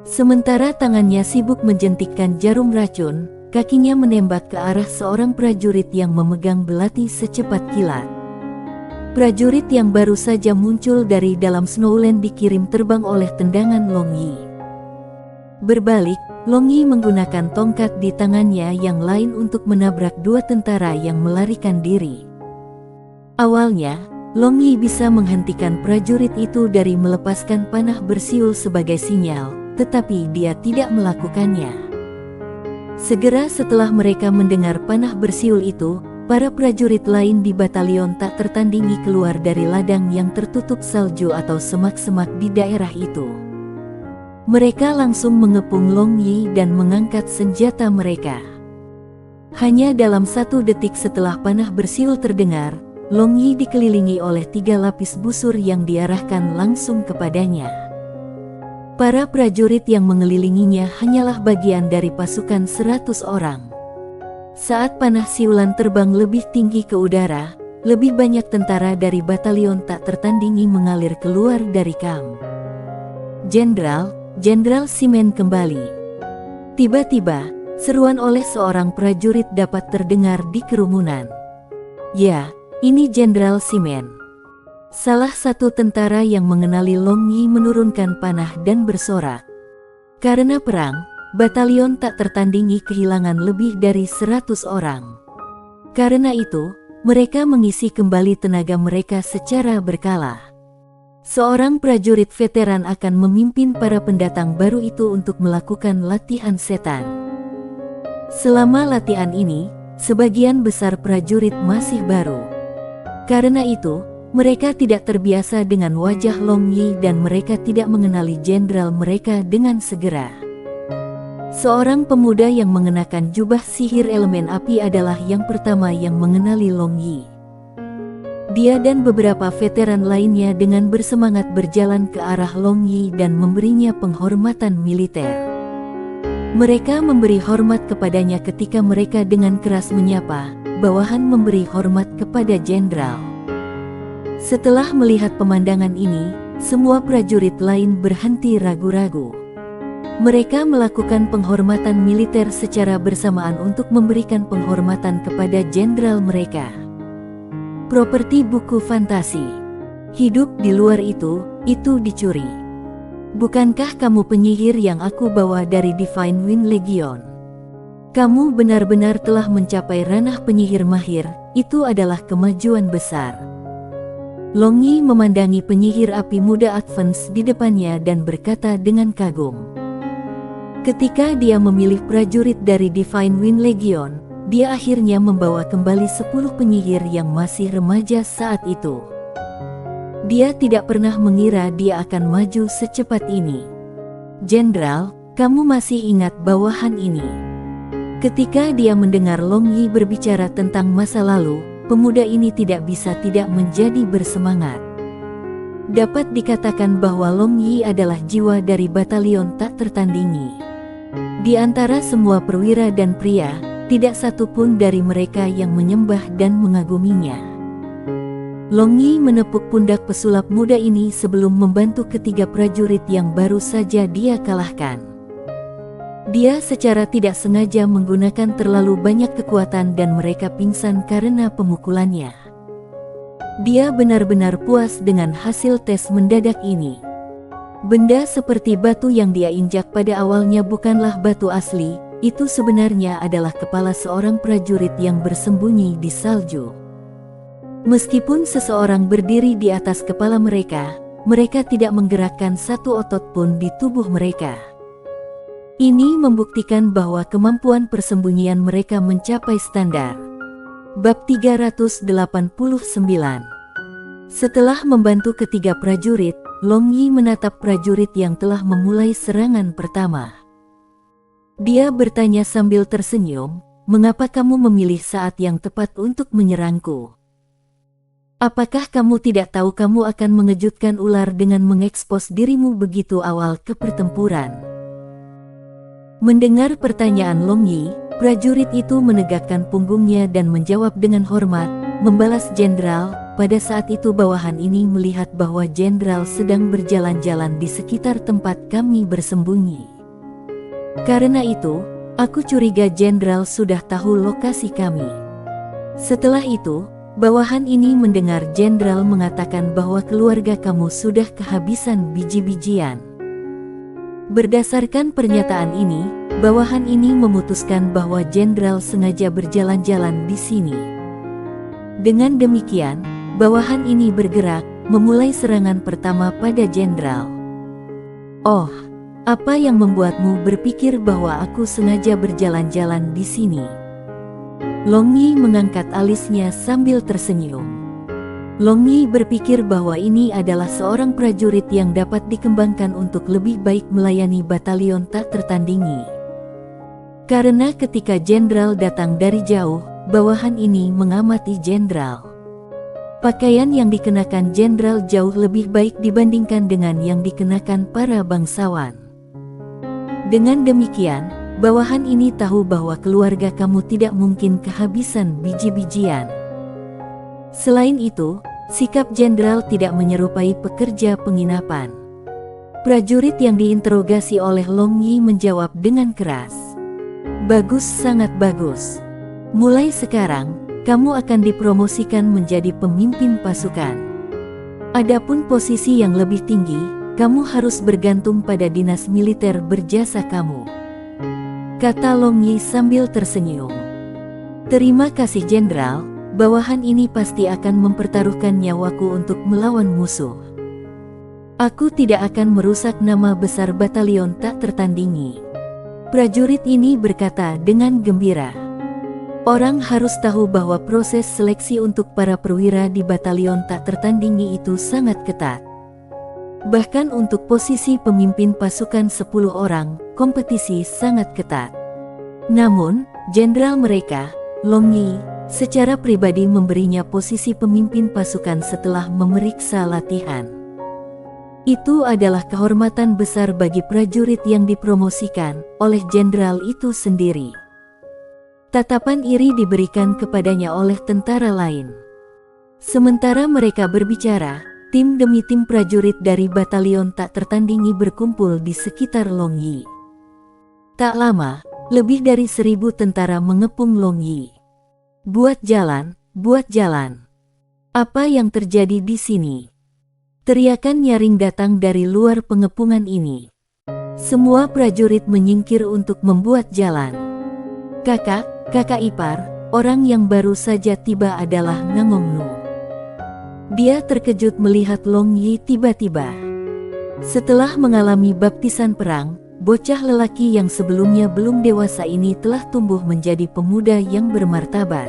S1: Sementara tangannya sibuk menjentikkan jarum racun, kakinya menembak ke arah seorang prajurit yang memegang belati secepat kilat. Prajurit yang baru saja muncul dari dalam Snowland dikirim terbang oleh tendangan Long Yi. Berbalik, Long Yi menggunakan tongkat di tangannya yang lain untuk menabrak dua tentara yang melarikan diri. Awalnya, Long Yi bisa menghentikan prajurit itu dari melepaskan panah bersiul sebagai sinyal, tetapi dia tidak melakukannya. Segera setelah mereka mendengar panah bersiul itu, para prajurit lain di batalion tak tertandingi keluar dari ladang yang tertutup salju atau semak-semak di daerah itu. Mereka langsung mengepung Long Yi dan mengangkat senjata mereka. Hanya dalam 1 detik setelah panah bersiul terdengar, Long Yi dikelilingi oleh 3 lapis busur yang diarahkan langsung kepadanya. Para prajurit yang mengelilinginya hanyalah bagian dari pasukan 100 orang. Saat panah siulan terbang lebih tinggi ke udara, lebih banyak tentara dari batalion tak tertandingi mengalir keluar dari kamp. Jenderal Simen kembali. Tiba-tiba, seruan oleh seorang prajurit dapat terdengar di kerumunan. Ya, ini Jenderal Simen. Salah satu tentara yang mengenali Long Yi menurunkan panah dan bersorak. Karena perang, batalion tak tertandingi kehilangan lebih dari 100 orang. Karena itu, mereka mengisi kembali tenaga mereka secara berkala. Seorang prajurit veteran akan memimpin para pendatang baru itu untuk melakukan latihan setan. Selama latihan ini, sebagian besar prajurit masih baru. Karena itu, mereka tidak terbiasa dengan wajah Long Yi dan mereka tidak mengenali jenderal mereka dengan segera. Seorang pemuda yang mengenakan jubah sihir elemen api adalah yang pertama yang mengenali Long Yi. Dia dan beberapa veteran lainnya dengan bersemangat berjalan ke arah Long Yi dan memberinya penghormatan militer. Mereka memberi hormat kepadanya ketika mereka dengan keras menyapa, bawahan memberi hormat kepada jenderal. Setelah melihat pemandangan ini, semua prajurit lain berhenti ragu-ragu. Mereka melakukan penghormatan militer secara bersamaan untuk memberikan penghormatan kepada jenderal mereka. Properti buku fantasi. Hidup di luar itu dicuri. Bukankah kamu penyihir yang aku bawa dari Divine Wind Legion? Kamu benar-benar telah mencapai ranah penyihir mahir, itu adalah kemajuan besar. Long Yi memandangi penyihir api muda advance di depannya dan berkata dengan kagum. Ketika dia memilih prajurit dari Divine Wind Legion, dia akhirnya membawa kembali 10 penyihir yang masih remaja saat itu. Dia tidak pernah mengira dia akan maju secepat ini. Jenderal, kamu masih ingat bawahan ini? Ketika dia mendengar Long Yi berbicara tentang masa lalu, pemuda ini tidak bisa tidak menjadi bersemangat. Dapat dikatakan bahwa Long Yi adalah jiwa dari batalion tak tertandingi. Di antara semua perwira dan pria, tidak satu pun dari mereka yang menyembah dan mengaguminya. Long Yi menepuk pundak pesulap muda ini sebelum membantu ketiga prajurit yang baru saja dia kalahkan. Dia secara tidak sengaja menggunakan terlalu banyak kekuatan dan mereka pingsan karena pemukulannya. Dia benar-benar puas dengan hasil tes mendadak ini. Benda seperti batu yang dia injak pada awalnya bukanlah batu asli, itu sebenarnya adalah kepala seorang prajurit yang bersembunyi di salju. Meskipun seseorang berdiri di atas kepala mereka, mereka tidak menggerakkan satu otot pun di tubuh mereka. Ini membuktikan bahwa kemampuan persembunyian mereka mencapai standar. Bab 389. Setelah membantu ketiga prajurit, Long Yi menatap prajurit yang telah memulai serangan pertama. Dia bertanya sambil tersenyum, "Mengapa kamu memilih saat yang tepat untuk menyerangku? Apakah kamu tidak tahu kamu akan mengejutkan ular dengan mengekspos dirimu begitu awal ke pertempuran?" Mendengar pertanyaan Long Yi, prajurit itu menegakkan punggungnya dan menjawab dengan hormat, "Membalas jenderal." Pada saat itu bawahan ini melihat bahwa jenderal sedang berjalan-jalan di sekitar tempat kami bersembunyi. Karena itu, aku curiga jenderal sudah tahu lokasi kami. Setelah itu, Bawahan ini mendengar jenderal mengatakan bahwa keluarga kamu sudah kehabisan biji-bijian. Berdasarkan pernyataan ini, bawahan ini memutuskan bahwa jenderal sengaja berjalan-jalan di sini. Dengan demikian, bawahan ini bergerak, memulai serangan pertama pada jenderal. "Oh, apa yang membuatmu berpikir bahwa aku sengaja berjalan-jalan di sini?" Long Yi mengangkat alisnya sambil tersenyum. Long Yi berpikir bahwa ini adalah seorang prajurit yang dapat dikembangkan untuk lebih baik melayani batalion tak tertandingi. Karena ketika jenderal datang dari jauh, bawahan ini mengamati jenderal. Pakaian yang dikenakan jenderal jauh lebih baik dibandingkan dengan yang dikenakan para bangsawan. Dengan demikian, bawahan ini tahu bahwa keluarga kamu tidak mungkin kehabisan biji-bijian. Selain itu, sikap jenderal tidak menyerupai pekerja penginapan. Prajurit yang diinterogasi oleh Long Yi menjawab dengan keras. "Bagus, sangat bagus. Mulai sekarang, kamu akan dipromosikan menjadi pemimpin pasukan. Adapun posisi yang lebih tinggi, kamu harus bergantung pada dinas militer berjasa kamu," kata Long Yi sambil tersenyum. "Terima kasih jenderal, bawahan ini pasti akan mempertaruhkan nyawaku untuk melawan musuh. Aku tidak akan merusak nama besar batalion tak tertandingi." Prajurit ini berkata dengan gembira. Orang harus tahu bahwa proses seleksi untuk para perwira di batalion tak tertandingi itu sangat ketat. Bahkan untuk posisi pemimpin pasukan 10 orang, kompetisi sangat ketat. Namun, jenderal mereka, Long Yi, secara pribadi memberinya posisi pemimpin pasukan setelah memeriksa latihan. Itu adalah kehormatan besar bagi prajurit yang dipromosikan oleh jenderal itu sendiri. Tatapan iri diberikan kepadanya oleh tentara lain. Sementara mereka berbicara, tim demi tim prajurit dari batalion tak tertandingi berkumpul di sekitar Long Yi. Tak lama, lebih dari 1000 tentara mengepung Long Yi. Buat jalan, buat jalan. Apa yang terjadi di sini?" Teriakan nyaring datang dari luar pengepungan ini. Semua prajurit menyingkir untuk membuat jalan. Kakak ipar, orang yang baru saja tiba adalah Nangongnu. Dia terkejut melihat Long Yi tiba-tiba. Setelah mengalami baptisan perang, bocah lelaki yang sebelumnya belum dewasa ini telah tumbuh menjadi pemuda yang bermartabat.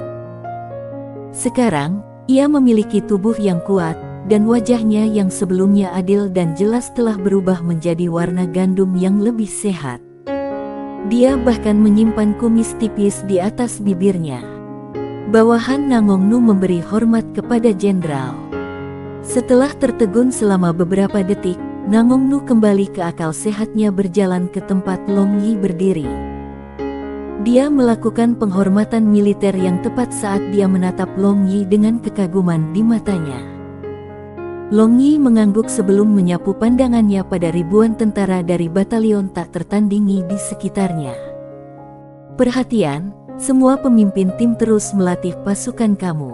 S1: Sekarang, ia memiliki tubuh yang kuat, dan wajahnya yang sebelumnya adil dan jelas telah berubah menjadi warna gandum yang lebih sehat. Dia bahkan menyimpan kumis tipis di atas bibirnya. Bawahan Nangongnu memberi hormat kepada jenderal. Setelah tertegun selama beberapa detik, Nangongnu kembali ke akal sehatnya berjalan ke tempat Long Yi berdiri. Dia melakukan penghormatan militer yang tepat saat dia menatap Long Yi dengan kekaguman di matanya. Long Yi mengangguk sebelum menyapu pandangannya pada ribuan tentara dari batalion tak tertandingi di sekitarnya. "Perhatian, semua pemimpin tim terus melatih pasukan kamu.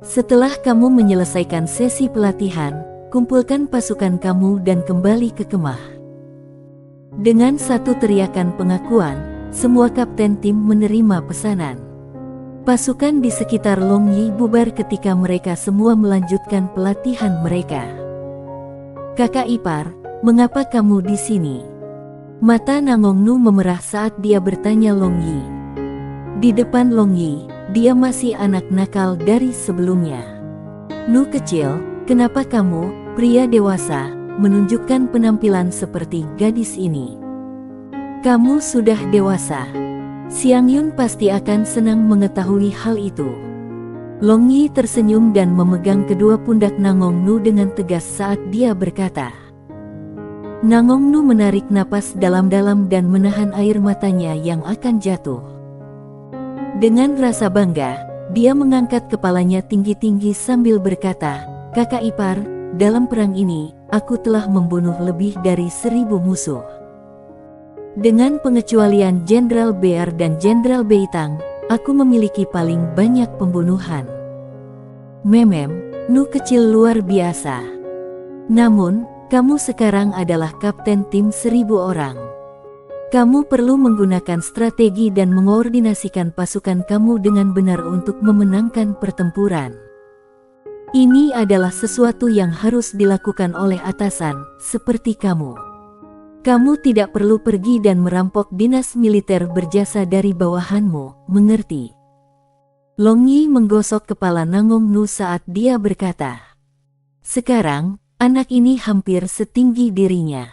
S1: Setelah kamu menyelesaikan sesi pelatihan, kumpulkan pasukan kamu dan kembali ke kemah." Dengan satu teriakan pengakuan, semua kapten tim menerima pesanan. Pasukan di sekitar Long Yi bubar ketika mereka semua melanjutkan pelatihan mereka. "Kakak ipar, mengapa kamu di sini?" Mata Nangongnu memerah saat dia bertanya Long Yi. Di depan Long Yi, dia masih anak nakal dari sebelumnya. "Nu kecil, kenapa kamu, pria dewasa, menunjukkan penampilan seperti gadis ini? Kamu sudah dewasa. Xiang Yun pasti akan senang mengetahui hal itu." Long Yi tersenyum dan memegang kedua pundak Nangongnu dengan tegas saat dia berkata. Nangongnu menarik napas dalam-dalam dan menahan air matanya yang akan jatuh. Dengan rasa bangga, dia mengangkat kepalanya tinggi-tinggi sambil berkata, "Kakak ipar, dalam perang ini, aku telah membunuh lebih dari 1000 musuh. Dengan pengecualian Jenderal Bear dan Jenderal Beitang, aku memiliki paling banyak pembunuhan. Memem, Nu kecil luar biasa. Namun, kamu sekarang adalah kapten tim 1000 orang. Kamu perlu menggunakan strategi dan mengoordinasikan pasukan kamu dengan benar untuk memenangkan pertempuran. Ini adalah sesuatu yang harus dilakukan oleh atasan, seperti kamu. Kamu tidak perlu pergi dan merampok dinas militer berjasa dari bawahanmu, mengerti? Long Yi menggosok kepala Nangong Nu saat dia berkata, "Sekarang, anak ini hampir setinggi dirinya."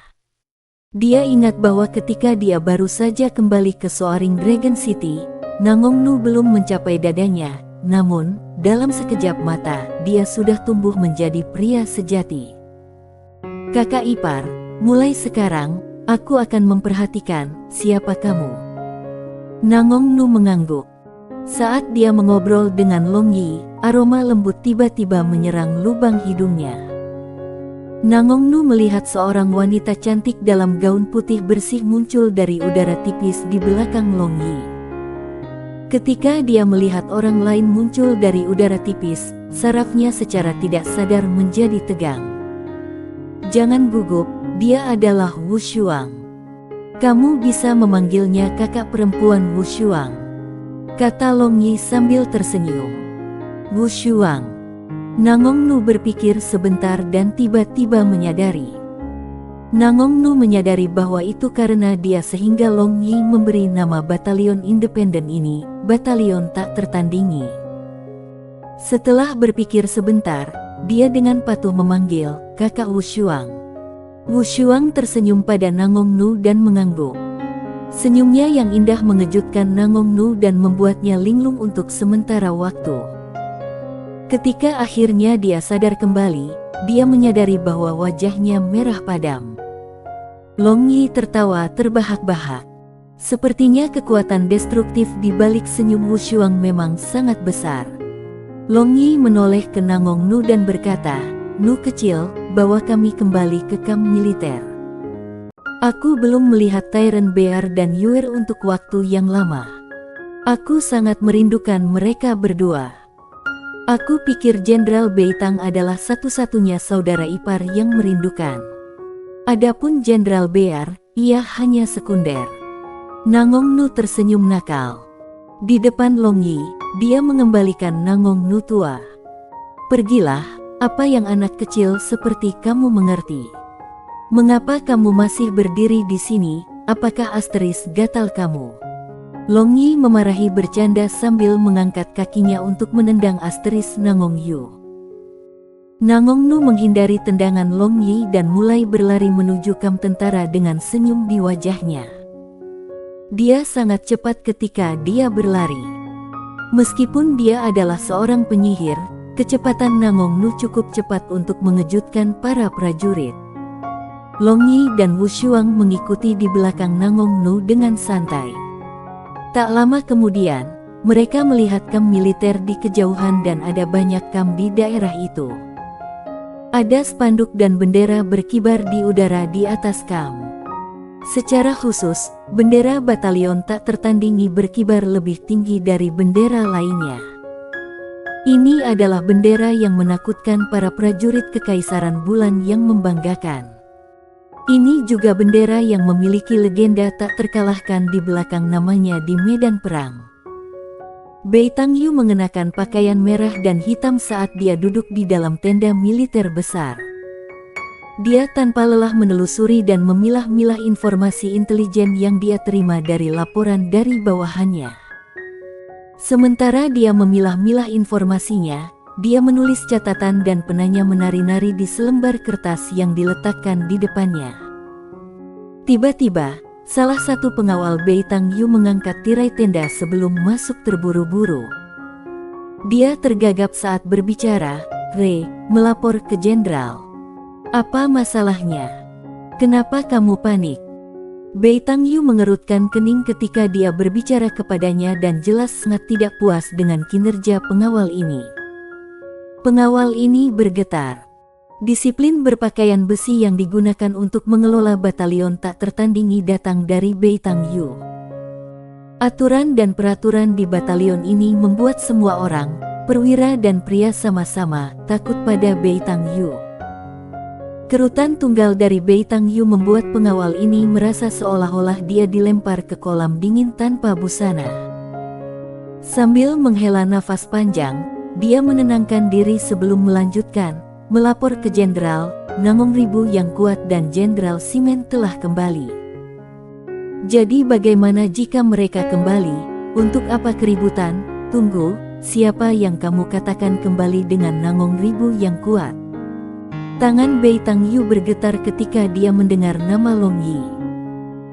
S1: Dia ingat bahwa ketika dia baru saja kembali ke Soaring Dragon City, Nangong Nu belum mencapai dadanya, namun, dalam sekejap mata, dia sudah tumbuh menjadi pria sejati. "Kakak ipar, mulai sekarang, aku akan memperhatikan siapa kamu." Nangong Nu mengangguk. Saat dia mengobrol dengan Long Yi, aroma lembut tiba-tiba menyerang lubang hidungnya. Nangong Nu melihat seorang wanita cantik dalam gaun putih bersih muncul dari udara tipis di belakang Long Yi. Ketika dia melihat orang lain muncul dari udara tipis, sarafnya secara tidak sadar menjadi tegang. "Jangan gugup, dia adalah Wu Shuang. Kamu bisa memanggilnya kakak perempuan Wu Shuang," kata Long Yi sambil tersenyum. "Wu Shuang." Nangong Nu berpikir sebentar dan tiba-tiba menyadari. Nangong Nu menyadari bahwa itu karena dia sehingga Long Yi memberi nama batalion independen ini, batalion tak tertandingi. Setelah berpikir sebentar, dia dengan patuh memanggil, "Kakak Wu Shuang." Wu Shuang tersenyum pada Nangong Nu dan mengangguk. Senyumnya yang indah mengejutkan Nangong Nu dan membuatnya linglung untuk sementara waktu. Ketika akhirnya dia sadar kembali, dia menyadari bahwa wajahnya merah padam. Long Yi tertawa terbahak-bahak. Sepertinya kekuatan destruktif di balik senyum Wu Shuang memang sangat besar. Long Yi menoleh ke Nangong Nu dan berkata, "Nu kecil, bawa kami kembali ke kamp militer. Aku belum melihat Tyrant Bear dan Yuer untuk waktu yang lama. Aku sangat merindukan mereka berdua. Aku pikir Jenderal Beitang adalah satu-satunya saudara ipar yang merindukan. Adapun Jenderal Bear, ia hanya sekunder." Nangong Nu tersenyum nakal. Di depan Long Yi, dia mengembalikan Nangong Nu tua. "Pergilah, apa yang anak kecil seperti kamu mengerti? Mengapa kamu masih berdiri di sini? Apakah asteris gatal kamu?" Long Yi memarahi bercanda sambil mengangkat kakinya untuk menendang asteris Nangong Yu. Nangong Nu menghindari tendangan Long Yi dan mulai berlari menuju kamp tentara dengan senyum di wajahnya. Dia sangat cepat ketika dia berlari. Meskipun dia adalah seorang penyihir, kecepatan Nangong Nu cukup cepat untuk mengejutkan para prajurit. Long Yi dan Wu Shuang mengikuti di belakang Nangong Nu dengan santai. Tak lama kemudian, mereka melihat kamp militer di kejauhan dan ada banyak kamp di daerah itu. Ada spanduk dan bendera berkibar di udara di atas kamp. Secara khusus, bendera batalion tak tertandingi berkibar lebih tinggi dari bendera lainnya. Ini adalah bendera yang menakutkan para prajurit Kekaisaran Bulan yang membanggakan. Ini juga bendera yang memiliki legenda tak terkalahkan di belakang namanya di medan perang. Beitang Yu mengenakan pakaian merah dan hitam saat dia duduk di dalam tenda militer besar. Dia tanpa lelah menelusuri dan memilah-milah informasi intelijen yang dia terima dari laporan dari bawahannya. Sementara dia memilah-milah informasinya, dia menulis catatan dan penanya menari-nari di selembar kertas yang diletakkan di depannya. Tiba-tiba, salah satu pengawal Beitang Yu mengangkat tirai tenda sebelum masuk terburu-buru. Dia tergagap saat berbicara, "Re, melapor ke jenderal. Apa masalahnya? Kenapa kamu panik?" Beitang Yu mengerutkan kening ketika dia berbicara kepadanya dan jelas sangat tidak puas dengan kinerja pengawal ini. Pengawal ini bergetar. Disiplin berpakaian besi yang digunakan untuk mengelola batalion tak tertandingi datang dari Beitang Yu. Aturan dan peraturan di batalion ini membuat semua orang, Perwira dan pria sama-sama takut pada Beitang Yu. Kerutan tunggal dari Beitang Yu membuat pengawal ini merasa seolah-olah dia dilempar ke kolam dingin tanpa busana. Sambil menghela nafas panjang, dia menenangkan diri sebelum melanjutkan, melapor ke Jenderal Nangong Ribu yang kuat dan Jenderal Simen telah kembali. Jadi bagaimana jika mereka kembali? Untuk apa keributan? Tunggu, siapa yang kamu katakan kembali dengan Nangong Ribu yang kuat? Tangan Beitang Yu bergetar ketika dia mendengar nama Long Yi.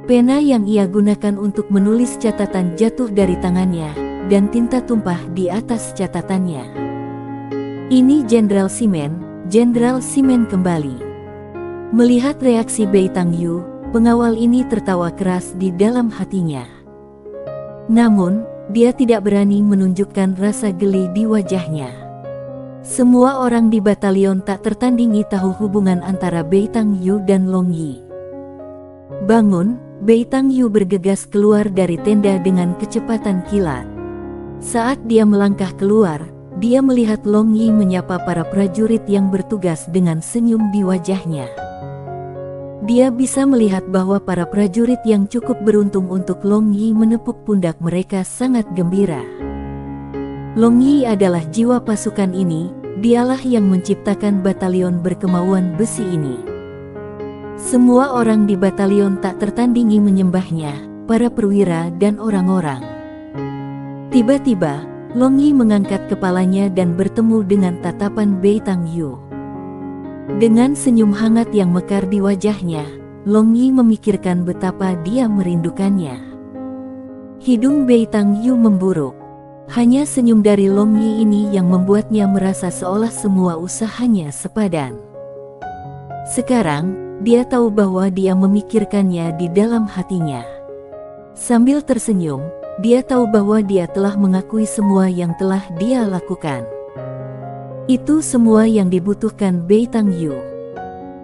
S1: Pena yang ia gunakan untuk menulis catatan jatuh dari tangannya, dan tinta tumpah di atas catatannya. Ini Jenderal Simen, Jenderal Simen kembali. Melihat reaksi Beitang Yu, pengawal ini tertawa keras di dalam hatinya. Namun, dia tidak berani menunjukkan rasa geli di wajahnya. Semua orang di batalion tak tertandingi tahu hubungan antara Beitang Yu dan Long Yi. Bangun, Beitang Yu bergegas keluar dari tenda dengan kecepatan kilat. Saat dia melangkah keluar, dia melihat Long Yi menyapa para prajurit yang bertugas dengan senyum di wajahnya. Dia bisa melihat bahwa para prajurit yang cukup beruntung untuk Long Yi menepuk pundak mereka sangat gembira. Long Yi adalah jiwa pasukan ini, dialah yang menciptakan batalion berkemauan besi ini. Semua orang di batalion tak tertandingi menyembahnya, para perwira dan orang-orang. Tiba-tiba, Long Yi mengangkat kepalanya dan bertemu dengan tatapan Beitang Yu. Dengan senyum hangat yang mekar di wajahnya, Long Yi memikirkan betapa dia merindukannya. Hidung Beitang Yu memburuk. Hanya senyum dari Long Yi ini yang membuatnya merasa seolah semua usahanya sepadan. Sekarang, dia tahu bahwa dia memikirkannya di dalam hatinya. Sambil tersenyum, dia tahu bahwa dia telah mengakui semua yang telah dia lakukan. Itu semua yang dibutuhkan Beitang Yu.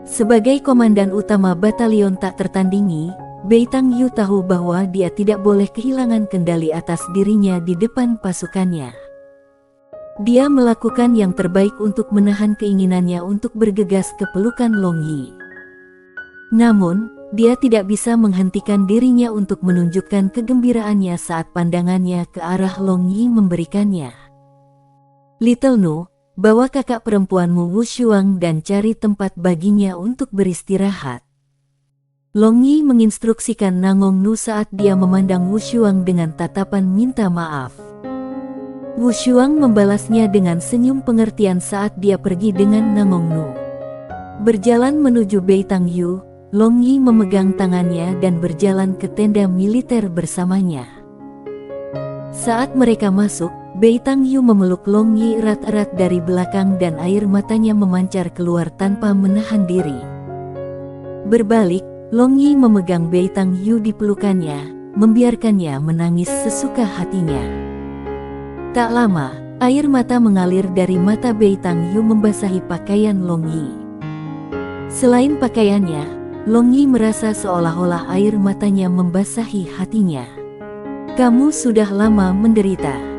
S1: Sebagai komandan utama batalion tak tertandingi, Beitang Yu tahu bahwa dia tidak boleh kehilangan kendali atas dirinya di depan pasukannya. Dia melakukan yang terbaik untuk menahan keinginannya untuk bergegas ke pelukan Long Yi. Namun, dia tidak bisa menghentikan dirinya untuk menunjukkan kegembiraannya saat pandangannya ke arah Long Yi memberikannya. Little Nu, bawa kakak perempuanmu Wu Shuang dan cari tempat baginya untuk beristirahat. Long Yi menginstruksikan Nangong Nu saat dia memandang Wu Shuang dengan tatapan minta maaf. Wu Shuang membalasnya dengan senyum pengertian saat dia pergi dengan Nangong Nu. Berjalan menuju Beitang Yu, Long Yi memegang tangannya dan berjalan ke tenda militer bersamanya. Saat mereka masuk, Beitang Yu memeluk Long Yi erat-erat dari belakang dan air matanya memancar keluar tanpa menahan diri. Berbalik, Long Yi memegang Beitang Yu di pelukannya, membiarkannya menangis sesuka hatinya. Tak lama, air mata mengalir dari mata Beitang Yu membasahi pakaian Long Yi. Selain pakaiannya, Long Yi merasa seolah-olah air matanya membasahi hatinya. Kamu sudah lama menderita.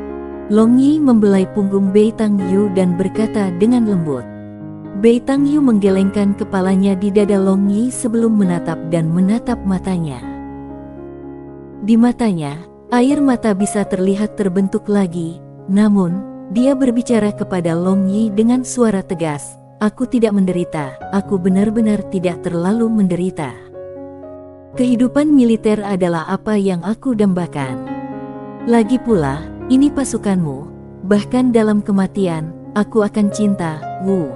S1: Long Yi membelai punggung Beitang Yu dan berkata dengan lembut. Beitang Yu menggelengkan kepalanya di dada Long Yi sebelum menatap dan menatap matanya. Di matanya, air mata bisa terlihat terbentuk lagi, namun, dia berbicara kepada Long Yi dengan suara tegas, "Aku tidak menderita, aku benar-benar tidak terlalu menderita. Kehidupan militer adalah apa yang aku dambakan. Lagi pula, ini pasukanmu, bahkan dalam kematian, aku akan cinta, Wu."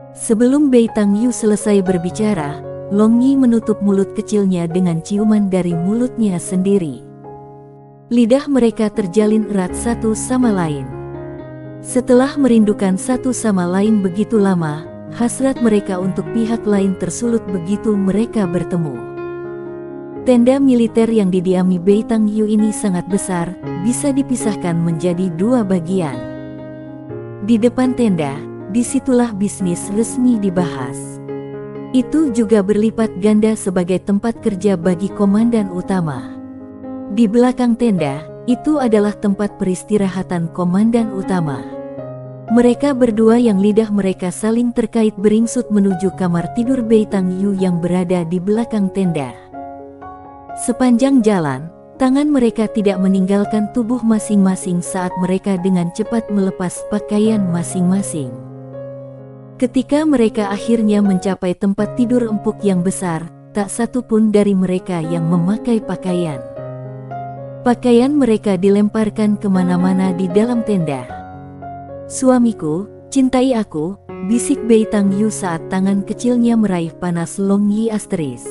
S1: Sebelum Beitang Yu selesai berbicara, Long Yi menutup mulut kecilnya dengan ciuman dari mulutnya sendiri. Lidah mereka terjalin erat satu sama lain. Setelah merindukan satu sama lain begitu lama, hasrat mereka untuk pihak lain tersulut begitu mereka bertemu. Tenda militer yang didiami Beitang Yu ini sangat besar, bisa dipisahkan menjadi dua bagian. Di depan tenda, disitulah bisnis resmi dibahas. Itu juga berlipat ganda sebagai tempat kerja bagi komandan utama. Di belakang tenda, Itu adalah tempat peristirahatan komandan utama. Mereka berdua yang lidah mereka saling terkait beringsut menuju kamar tidur Bei Tang Yu yang berada di belakang tenda. Sepanjang jalan, tangan mereka tidak meninggalkan tubuh masing-masing saat mereka dengan cepat melepas pakaian masing-masing. Ketika mereka akhirnya mencapai tempat tidur empuk yang besar, tak satu pun dari mereka yang memakai pakaian. Pakaian mereka dilemparkan kemana-mana di dalam tenda. "Suamiku, cintai aku," bisik Bei Tang Yu saat tangan kecilnya meraih panas Long Yi asteris.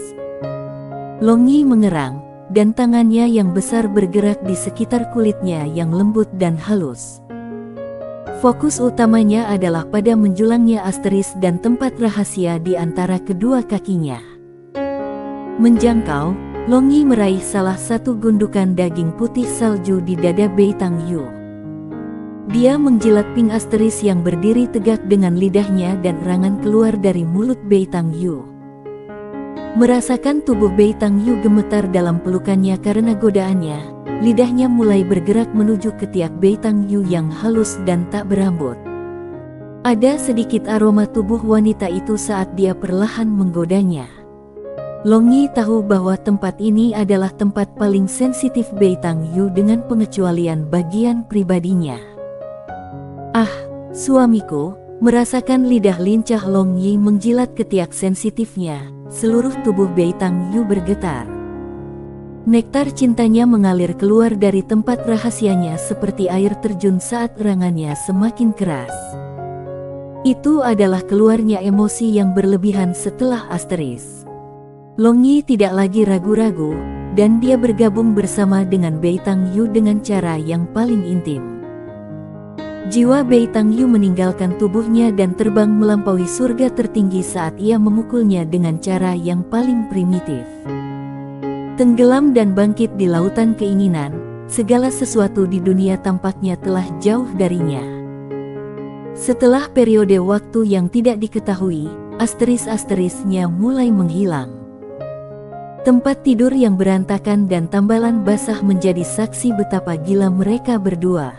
S1: Long Yi mengerang, dan tangannya yang besar bergerak di sekitar kulitnya yang lembut dan halus. Fokus utamanya adalah pada menjulangnya asteris dan tempat rahasia di antara kedua kakinya. Menjangkau, Long Yi meraih salah satu gundukan daging putih salju di dada Bei Tang Yu. Dia menjilat ping asteris yang berdiri tegak dengan lidahnya dan erangan keluar dari mulut Bei Tang Yu. Merasakan tubuh Bei Tang Yu gemetar dalam pelukannya karena godaannya, lidahnya mulai bergerak menuju ketiak Bei Tang Yu yang halus dan tak berambut. Ada sedikit aroma tubuh wanita itu saat dia perlahan menggodanya. Long Yi tahu bahwa tempat ini adalah tempat paling sensitif Bei Tang Yu dengan pengecualian bagian pribadinya. "Ah, suamiku," merasakan lidah lincah Long Yi menjilat ketiak sensitifnya, seluruh tubuh Bei Tang Yu bergetar. Nektar cintanya mengalir keluar dari tempat rahasianya seperti air terjun saat erangannya semakin keras. Itu adalah keluarnya emosi yang berlebihan setelah asteris. Long Yi tidak lagi ragu-ragu, dan dia bergabung bersama dengan Bei Tang Yu dengan cara yang paling intim. Jiwa Bei Tang Yu meninggalkan tubuhnya dan terbang melampaui surga tertinggi saat ia memukulnya dengan cara yang paling primitif. Tenggelam dan bangkit di lautan keinginan, segala sesuatu di dunia tampaknya telah jauh darinya. Setelah periode waktu yang tidak diketahui, asteris-asterisnya mulai menghilang. Tempat tidur yang berantakan dan tambalan basah menjadi saksi betapa gila mereka berdua.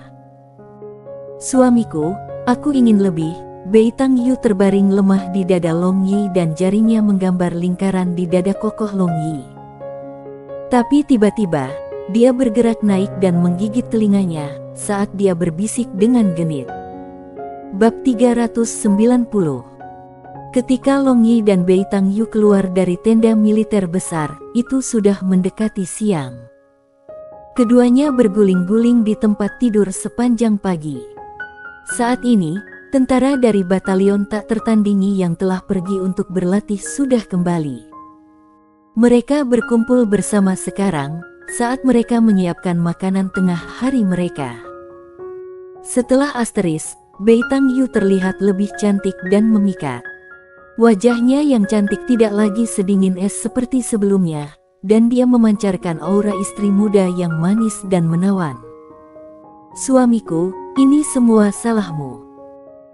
S1: "Suamiku, aku ingin lebih." Bei Tang Yu terbaring lemah di dada Long Yi dan jarinya menggambar lingkaran di dada kokoh Long Yi. Tapi tiba-tiba, dia bergerak naik dan menggigit telinganya saat dia berbisik dengan genit. Bab 390. Ketika Long Yi dan Bei Tang Yu keluar dari tenda militer besar, itu sudah mendekati siang. Keduanya berguling-guling di tempat tidur sepanjang pagi. Saat ini, tentara dari batalion tak tertandingi yang telah pergi untuk berlatih sudah kembali. Mereka berkumpul bersama sekarang, saat mereka menyiapkan makanan tengah hari mereka. Setelah asteris, Bei Tang Yu terlihat lebih cantik dan memikat. Wajahnya yang cantik tidak lagi sedingin es seperti sebelumnya, dan dia memancarkan aura istri muda yang manis dan menawan. "Suamiku, ini semua salahmu.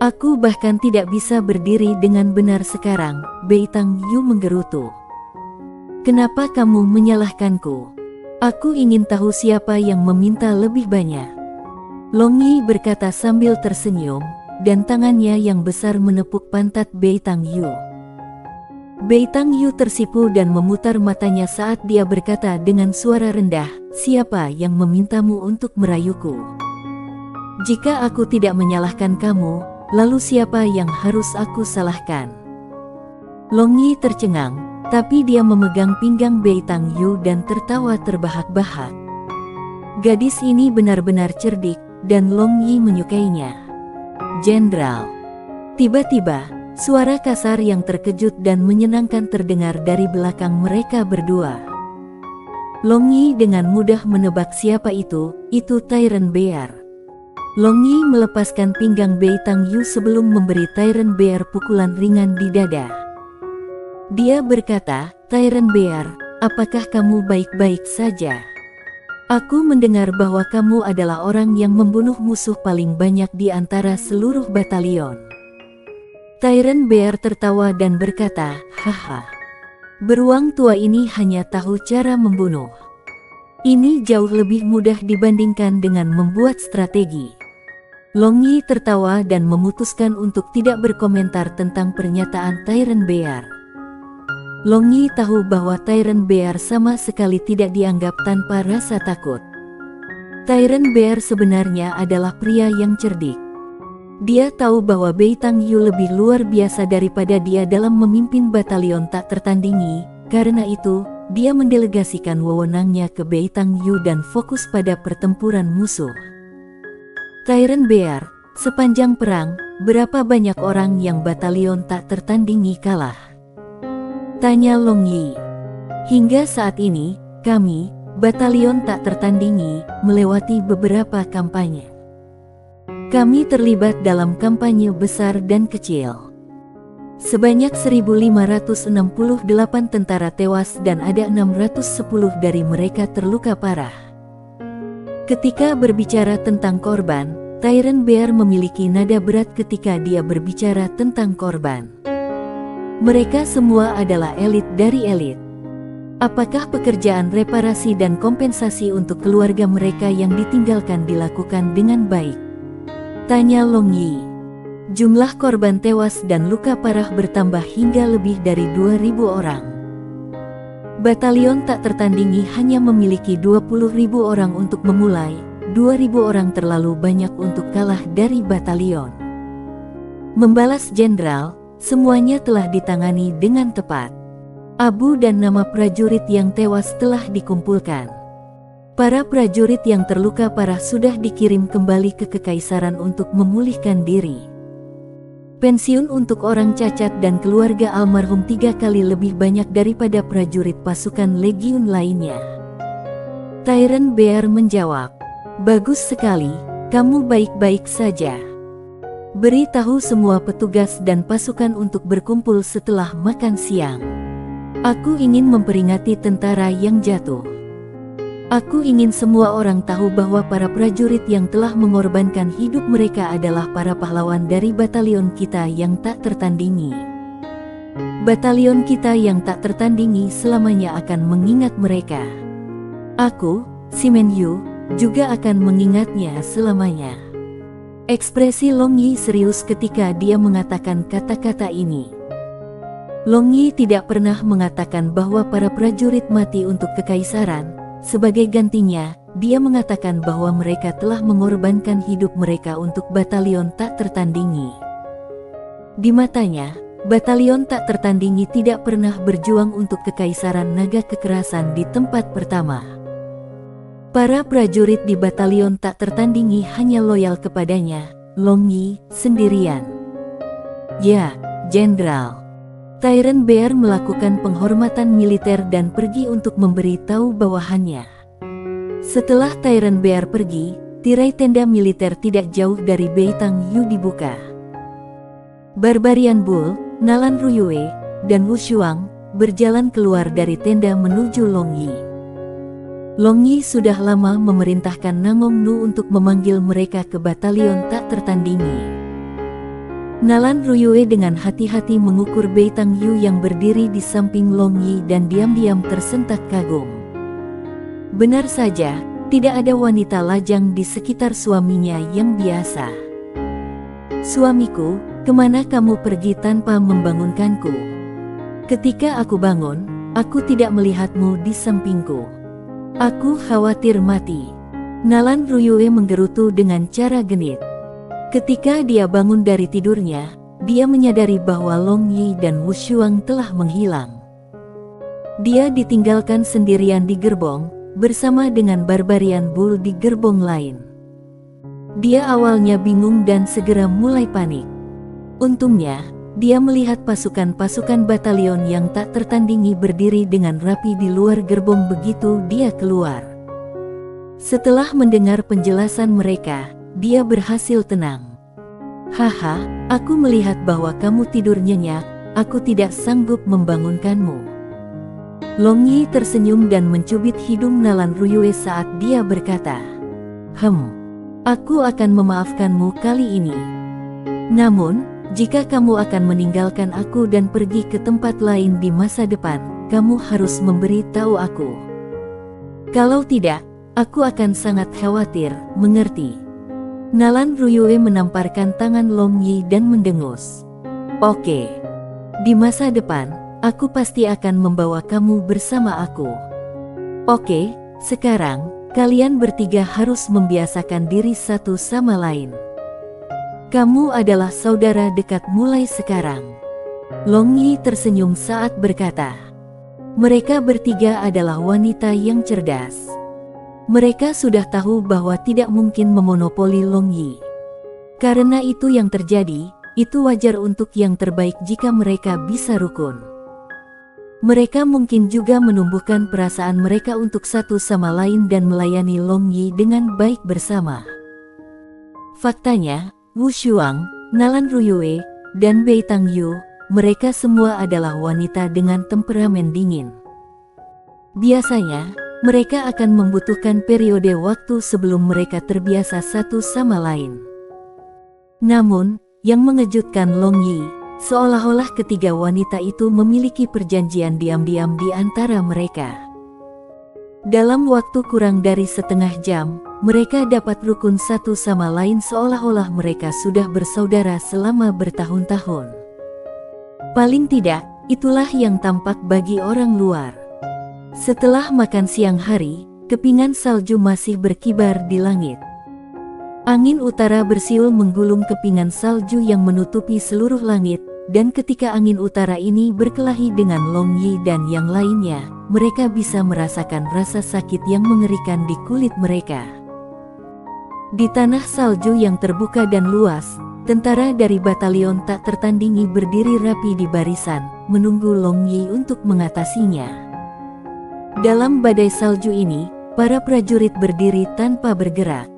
S1: Aku bahkan tidak bisa berdiri dengan benar sekarang," Bei Tang Yu menggerutu. "Kenapa kamu menyalahkanku? Aku ingin tahu siapa yang meminta lebih banyak." Long Yi berkata sambil tersenyum, dan tangannya yang besar menepuk pantat Bei Tang Yu. Bei Tang Yu tersipu dan memutar matanya saat dia berkata dengan suara rendah, "Siapa yang memintamu untuk merayuku? Jika aku tidak menyalahkan kamu, lalu siapa yang harus aku salahkan?" Long Yi tercengang, tapi dia memegang pinggang Bei Tang Yu dan tertawa terbahak-bahak. Gadis ini benar-benar cerdik, dan Long Yi menyukainya. "Jenderal." Tiba-tiba, suara kasar yang terkejut dan menyenangkan terdengar dari belakang mereka berdua. Long Yi dengan mudah menebak siapa itu Tyrant Bear. Long Yi melepaskan pinggang Bei Tang Yu sebelum memberi Tyrant Bear pukulan ringan di dada. Dia berkata, "Tyrant Bear, apakah kamu baik-baik saja? Aku mendengar bahwa kamu adalah orang yang membunuh musuh paling banyak di antara seluruh batalion." Tyrant Bear tertawa dan berkata, "Haha. Beruang tua ini hanya tahu cara membunuh. Ini jauh lebih mudah dibandingkan dengan membuat strategi. Long Yi tertawa dan memutuskan untuk tidak berkomentar tentang pernyataan Tyrant Bear. Long Yi tahu bahwa Tyrant Bear sama sekali tidak dianggap tanpa rasa takut. Tyrant Bear sebenarnya adalah pria yang cerdik. Dia tahu bahwa Bei Tang Yu lebih luar biasa daripada dia dalam memimpin batalion tak tertandingi. Karena itu, dia mendelegasikan wewenangnya ke Bei Tang Yu dan fokus pada pertempuran musuh. Tyrant Bear, sepanjang perang, berapa banyak orang yang batalion tak tertandingi kalah? Tanya Long Yi. Hingga saat ini, kami, batalion tak tertandingi, melewati beberapa kampanye. Kami terlibat dalam kampanye besar dan kecil. Sebanyak 1.568 tentara tewas dan ada 610 dari mereka terluka parah. Ketika berbicara tentang korban, Tyrant Bear memiliki nada berat ketika dia berbicara tentang korban. Mereka semua adalah elit dari elit. Apakah pekerjaan reparasi dan kompensasi untuk keluarga mereka yang ditinggalkan dilakukan dengan baik? Tanya Long Yi. Jumlah korban tewas dan luka parah bertambah hingga lebih dari 2.000 orang. Batalion tak tertandingi hanya memiliki 20.000 orang untuk memulai, 2.000 orang terlalu banyak untuk kalah dari batalion. Membalas jenderal, semuanya telah ditangani dengan tepat. Abu dan nama prajurit yang tewas telah dikumpulkan. Para prajurit yang terluka parah sudah dikirim kembali ke kekaisaran untuk memulihkan diri. Pensiun untuk orang cacat dan keluarga almarhum 3 kali lebih banyak daripada prajurit pasukan legiun lainnya. Tyrant Bear menjawab, "Bagus sekali, kamu baik-baik saja. Beritahu semua petugas dan pasukan untuk berkumpul setelah makan siang. Aku ingin memperingati tentara yang jatuh. Aku ingin semua orang tahu bahwa para prajurit yang telah mengorbankan hidup mereka adalah para pahlawan dari batalion kita yang tak tertandingi. Batalion kita yang tak tertandingi selamanya akan mengingat mereka. Aku, Simen Yu, juga akan mengingatnya selamanya." Ekspresi Long Yi serius ketika dia mengatakan kata-kata ini. Long Yi tidak pernah mengatakan bahwa para prajurit mati untuk kekaisaran. Sebagai gantinya, dia mengatakan bahwa mereka telah mengorbankan hidup mereka untuk batalion tak tertandingi. Di matanya, batalion tak tertandingi tidak pernah berjuang untuk kekaisaran naga kekerasan di tempat pertama. Para prajurit di batalion tak tertandingi hanya loyal kepadanya, Long Yi, sendirian. "Ya, Jenderal." Tyrant Bear melakukan penghormatan militer dan pergi untuk memberi tahu bawahannya. Setelah Tyrant Bear pergi, tirai tenda militer tidak jauh dari Bei Tang Yu dibuka. Barbarian Bull, Nalan Ruyue, dan Wu Shuang berjalan keluar dari tenda menuju Long Yi. Long Yi sudah lama memerintahkan Nangong Nu untuk memanggil mereka ke batalion tak tertandingi. Nalan Ruyue dengan hati-hati mengukur Bei Tang Yu yang berdiri di samping Long Yi dan diam-diam tersentak kagum. Benar saja, tidak ada wanita lajang di sekitar suaminya yang biasa. "Suamiku, kemana kamu pergi tanpa membangunkanku? Ketika aku bangun, aku tidak melihatmu di sampingku. Aku khawatir mati." Nalan Ruyue menggerutu dengan cara genit. Ketika dia bangun dari tidurnya, dia menyadari bahwa Long Yi dan Wu Shuang telah menghilang. Dia ditinggalkan sendirian di gerbong, bersama dengan Barbarian Bull di gerbong lain. Dia awalnya bingung dan segera mulai panik. Untungnya, dia melihat pasukan-pasukan batalion yang tak tertandingi berdiri dengan rapi di luar gerbong begitu dia keluar. Setelah mendengar penjelasan mereka, dia berhasil tenang. "Haha, aku melihat bahwa kamu tidur nyenyak, aku tidak sanggup membangunkanmu." Long Yi tersenyum dan mencubit hidung Nalan Ruyue saat dia berkata, Aku akan memaafkanmu kali ini. Namun, jika kamu akan meninggalkan aku dan pergi ke tempat lain di masa depan, kamu harus memberi tahu aku." Kalau tidak, aku akan sangat khawatir, mengerti? Nalan Ruyue menamparkan tangan Long Yi dan mendengus. Oke. Di masa depan, aku pasti akan membawa kamu bersama aku. Oke, sekarang, kalian bertiga harus membiasakan diri satu sama lain. Kamu adalah saudara dekat mulai sekarang. Long Yi tersenyum saat berkata. Mereka bertiga adalah wanita yang cerdas. Mereka sudah tahu bahwa tidak mungkin memonopoli Long Yi. Karena itu yang terjadi, itu wajar untuk yang terbaik jika mereka bisa rukun. Mereka mungkin juga menumbuhkan perasaan mereka untuk satu sama lain dan melayani Long Yi dengan baik bersama. Faktanya, Wu Shuang, Nalan Ruyue, dan Bei Tangyu, mereka semua adalah wanita dengan temperamen dingin. Biasanya, mereka akan membutuhkan periode waktu sebelum mereka terbiasa satu sama lain. Namun, yang mengejutkan Long Yi, seolah-olah ketiga wanita itu memiliki perjanjian diam-diam di antara mereka. Dalam waktu kurang dari setengah jam, mereka dapat rukun satu sama lain seolah-olah mereka sudah bersaudara selama bertahun-tahun. Paling tidak, itulah yang tampak bagi orang luar. Setelah makan siang hari, kepingan salju masih berkibar di langit. Angin utara bersiul menggulung kepingan salju yang menutupi seluruh langit, dan ketika angin utara ini berkelahi dengan Long Yi dan yang lainnya, mereka bisa merasakan rasa sakit yang mengerikan di kulit mereka. Di tanah salju yang terbuka dan luas, tentara dari batalion tak tertandingi berdiri rapi di barisan, menunggu Long Yi untuk mengatasinya. Dalam badai salju ini, para prajurit berdiri tanpa bergerak.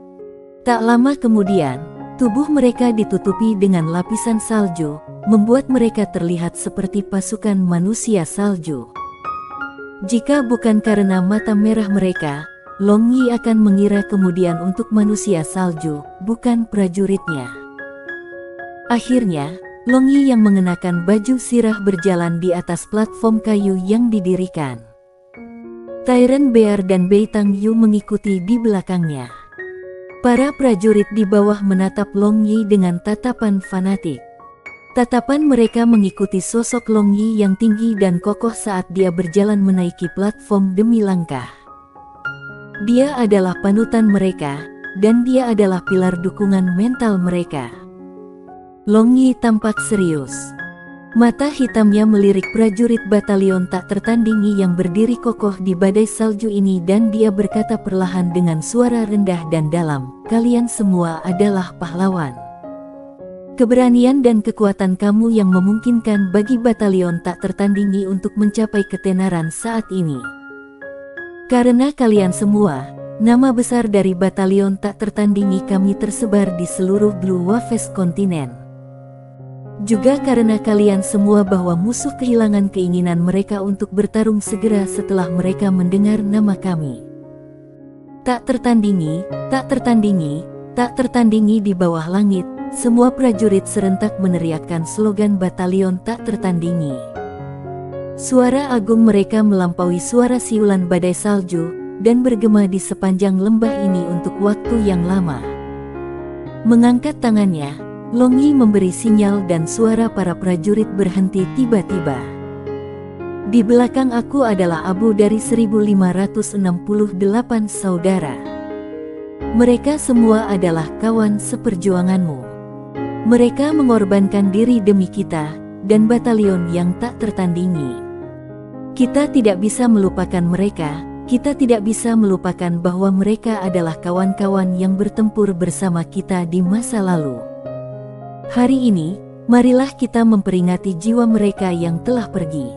S1: Tak lama kemudian, tubuh mereka ditutupi dengan lapisan salju, membuat mereka terlihat seperti pasukan manusia salju. Jika bukan karena mata merah mereka, Long Yi akan mengira kemudian untuk manusia salju, bukan prajuritnya. Akhirnya, Long Yi yang mengenakan baju sirah berjalan di atas platform kayu yang didirikan. Tyrant Bear dan Bei Tangyu mengikuti di belakangnya. Para prajurit di bawah menatap Long Yi dengan tatapan fanatik. Tatapan mereka mengikuti sosok Long Yi yang tinggi dan kokoh saat dia berjalan menaiki platform demi langkah. Dia adalah panutan mereka, dan dia adalah pilar dukungan mental mereka. Long Yi tampak serius. Mata hitamnya melirik prajurit batalion tak tertandingi yang berdiri kokoh di badai salju ini dan dia berkata perlahan dengan suara rendah dan dalam, "Kalian semua adalah pahlawan. Keberanian dan kekuatan kamu yang memungkinkan bagi batalion tak tertandingi untuk mencapai ketenaran saat ini. Karena kalian semua, nama besar dari batalion tak tertandingi kami tersebar di seluruh Blue Waves kontinen. Juga karena kalian semua bahwa musuh kehilangan keinginan mereka untuk bertarung segera setelah mereka mendengar nama kami. Tak tertandingi, tak tertandingi, tak tertandingi di bawah langit." Semua prajurit serentak meneriakkan slogan batalion tak tertandingi. Suara agung mereka melampaui suara siulan badai salju, dan bergema di sepanjang lembah ini untuk waktu yang lama. Mengangkat tangannya, Long Yi memberi sinyal dan suara para prajurit berhenti tiba-tiba. Di belakang aku adalah Abu dari 1568 saudara. Mereka semua adalah kawan seperjuanganmu. Mereka mengorbankan diri demi kita, dan batalion yang tak tertandingi. Kita tidak bisa melupakan mereka, kita tidak bisa melupakan bahwa mereka adalah kawan-kawan yang bertempur bersama kita di masa lalu. Hari ini, marilah kita memperingati jiwa mereka yang telah pergi.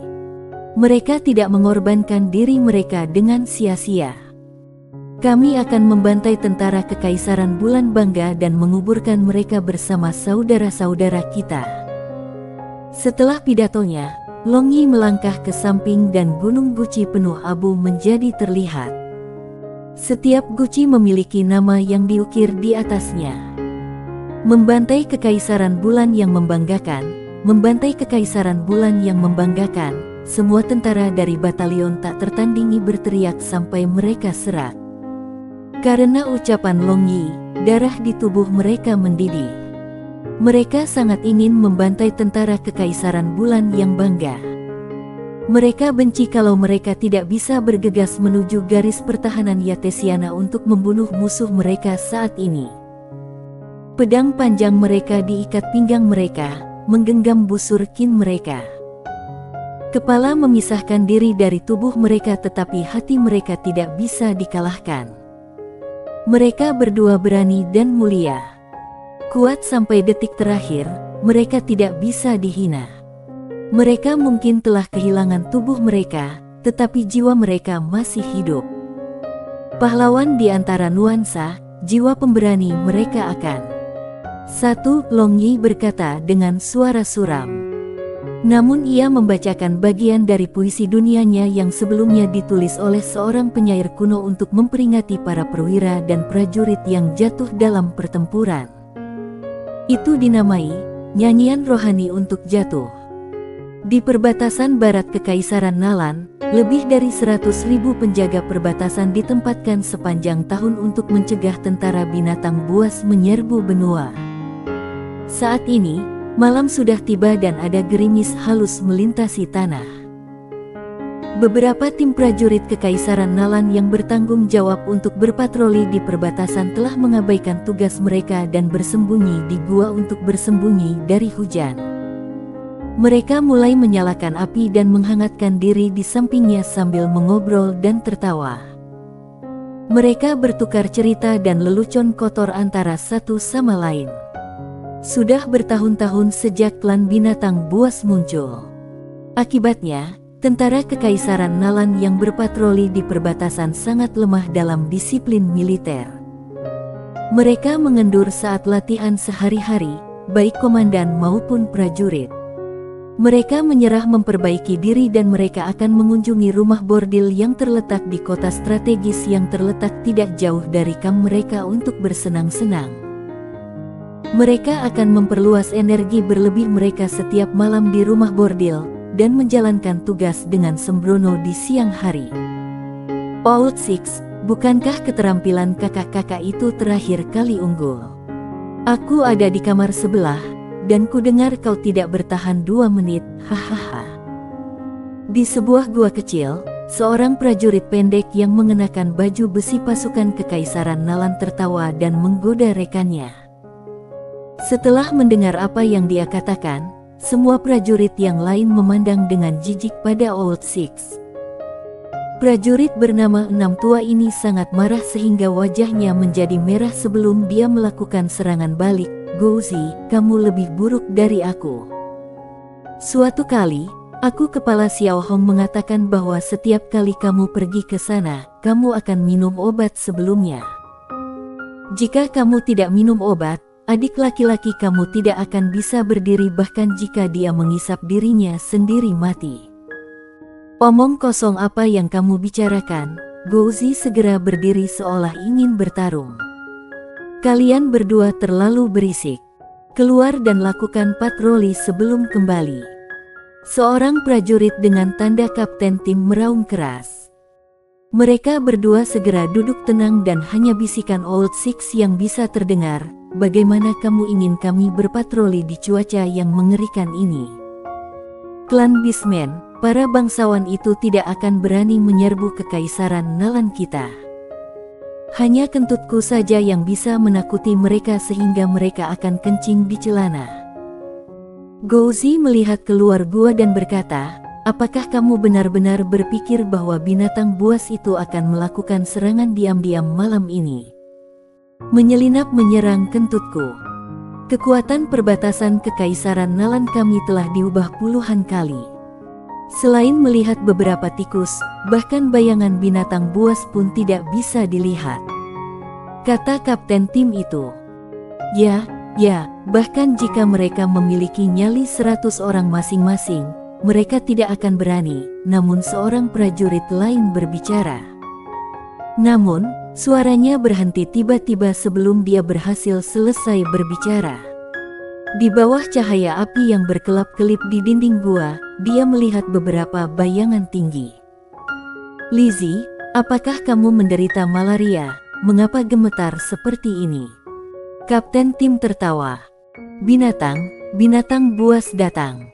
S1: Mereka tidak mengorbankan diri mereka dengan sia-sia. Kami akan membantai tentara Kekaisaran Bulan Bangga dan menguburkan mereka bersama saudara-saudara kita. Setelah pidatonya, Long Yi melangkah ke samping dan gunung guci penuh abu menjadi terlihat. Setiap guci memiliki nama yang diukir di atasnya. Membantai Kekaisaran Bulan yang membanggakan, membantai Kekaisaran Bulan yang membanggakan, semua tentara dari batalion tak tertandingi berteriak sampai mereka serak. Karena ucapan Long Yi, darah di tubuh mereka mendidih. Mereka sangat ingin membantai tentara Kekaisaran Bulan yang bangga. Mereka benci kalau mereka tidak bisa bergegas menuju garis pertahanan Yatesiana untuk membunuh musuh mereka saat ini. Pedang panjang mereka diikat pinggang mereka, menggenggam busur kin mereka. Kepala memisahkan diri dari tubuh mereka tetapi hati mereka tidak bisa dikalahkan. Mereka berdua berani dan mulia. Kuat sampai detik terakhir, mereka tidak bisa dihina. Mereka mungkin telah kehilangan tubuh mereka, tetapi jiwa mereka masih hidup. Pahlawan di antara nuansa, jiwa pemberani mereka akan. Satu, Long Yi berkata dengan suara suram. Namun ia membacakan bagian dari puisi dunianya yang sebelumnya ditulis oleh seorang penyair kuno untuk memperingati para perwira dan prajurit yang jatuh dalam pertempuran. Itu dinamai, nyanyian rohani untuk jatuh. Di perbatasan barat Kekaisaran Nalan, lebih dari 100.000 penjaga perbatasan ditempatkan sepanjang tahun untuk mencegah tentara binatang buas menyerbu benua. Saat ini, malam sudah tiba dan ada gerimis halus melintasi tanah. Beberapa tim prajurit Kekaisaran Nalan yang bertanggung jawab untuk berpatroli di perbatasan telah mengabaikan tugas mereka dan bersembunyi di gua untuk bersembunyi dari hujan. Mereka mulai menyalakan api dan menghangatkan diri di sampingnya sambil mengobrol dan tertawa. Mereka bertukar cerita dan lelucon kotor antara satu sama lain. Sudah bertahun-tahun sejak klan binatang buas muncul. Akibatnya, tentara Kekaisaran Nalan yang berpatroli di perbatasan sangat lemah dalam disiplin militer. Mereka mengendur saat latihan sehari-hari, baik komandan maupun prajurit. Mereka menyerah memperbaiki diri dan mereka akan mengunjungi rumah bordil yang terletak di kota strategis yang terletak tidak jauh dari kamp mereka untuk bersenang-senang. Mereka akan memperluas energi berlebih mereka setiap malam di rumah bordil, dan menjalankan tugas dengan sembrono di siang hari. Old Six, bukankah keterampilan kakak-kakak itu terakhir kali unggul? Aku ada di kamar sebelah, dan ku dengar kau tidak bertahan 2 menit, hahaha. Di sebuah gua kecil, seorang prajurit pendek yang mengenakan baju besi pasukan Kekaisaran Nalan tertawa dan menggoda rekannya. Setelah mendengar apa yang dia katakan, semua prajurit yang lain memandang dengan jijik pada Old Six. Prajurit bernama Enam Tua ini sangat marah sehingga wajahnya menjadi merah sebelum dia melakukan serangan balik. Gouzi, kamu lebih buruk dari aku. Suatu kali, aku kepala Xiao Hong mengatakan bahwa setiap kali kamu pergi ke sana, kamu akan minum obat sebelumnya. Jika kamu tidak minum obat, adik laki-laki kamu tidak akan bisa berdiri bahkan jika dia mengisap dirinya sendiri mati. Omong kosong apa yang kamu bicarakan? Gouzi segera berdiri seolah ingin bertarung. Kalian berdua terlalu berisik. Keluar dan lakukan patroli sebelum kembali. Seorang prajurit dengan tanda kapten tim meraung keras. Mereka berdua segera duduk tenang dan hanya bisikan Old Six yang bisa terdengar. Bagaimana kamu ingin kami berpatroli di cuaca yang mengerikan ini? Klan Beastmen, para bangsawan itu tidak akan berani menyerbu Kekaisaran Nalan kita. Hanya kentutku saja yang bisa menakuti mereka sehingga mereka akan kencing di celana. Gouzi melihat keluar gua dan berkata, apakah kamu benar-benar berpikir bahwa binatang buas itu akan melakukan serangan diam-diam malam ini? Menyelinap menyerang kentutku. Kekuatan perbatasan Kekaisaran Nalan kami telah diubah puluhan kali. Selain melihat beberapa tikus, bahkan bayangan binatang buas pun tidak bisa dilihat. Kata kapten tim itu. Ya, bahkan jika mereka memiliki nyali 100 orang masing-masing, mereka tidak akan berani. Namun seorang prajurit lain berbicara. Namun, suaranya berhenti tiba-tiba sebelum dia berhasil selesai berbicara. Di bawah cahaya api yang berkelap-kelip di dinding gua, dia melihat beberapa bayangan tinggi. Lizzie, apakah kamu menderita malaria? Mengapa gemetar seperti ini? Kapten Tim tertawa. Binatang buas datang.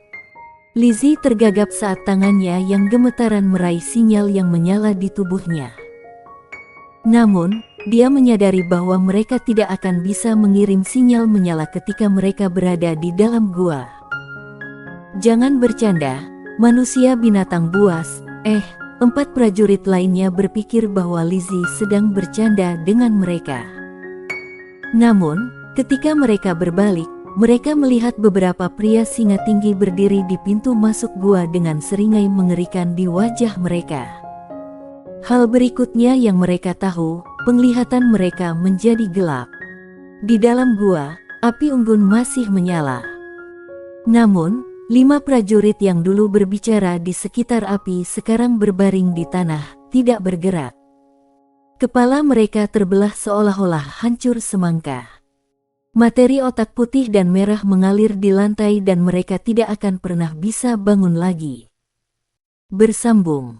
S1: Lizzie tergagap saat tangannya yang gemetaran meraih sinyal yang menyala di tubuhnya. Namun, dia menyadari bahwa mereka tidak akan bisa mengirim sinyal menyala ketika mereka berada di dalam gua. Jangan bercanda, manusia binatang buas. 4 prajurit lainnya berpikir bahwa Lizzie sedang bercanda dengan mereka. Namun, ketika mereka berbalik, mereka melihat beberapa pria singa tinggi berdiri di pintu masuk gua dengan seringai mengerikan di wajah mereka. Hal berikutnya yang mereka tahu, penglihatan mereka menjadi gelap. Di dalam gua, api unggun masih menyala. Namun, 5 prajurit yang dulu berbicara di sekitar api sekarang berbaring di tanah, tidak bergerak. Kepala mereka terbelah seolah-olah hancur semangka. Materi otak putih dan merah mengalir di lantai dan mereka tidak akan pernah bisa bangun lagi. Bersambung.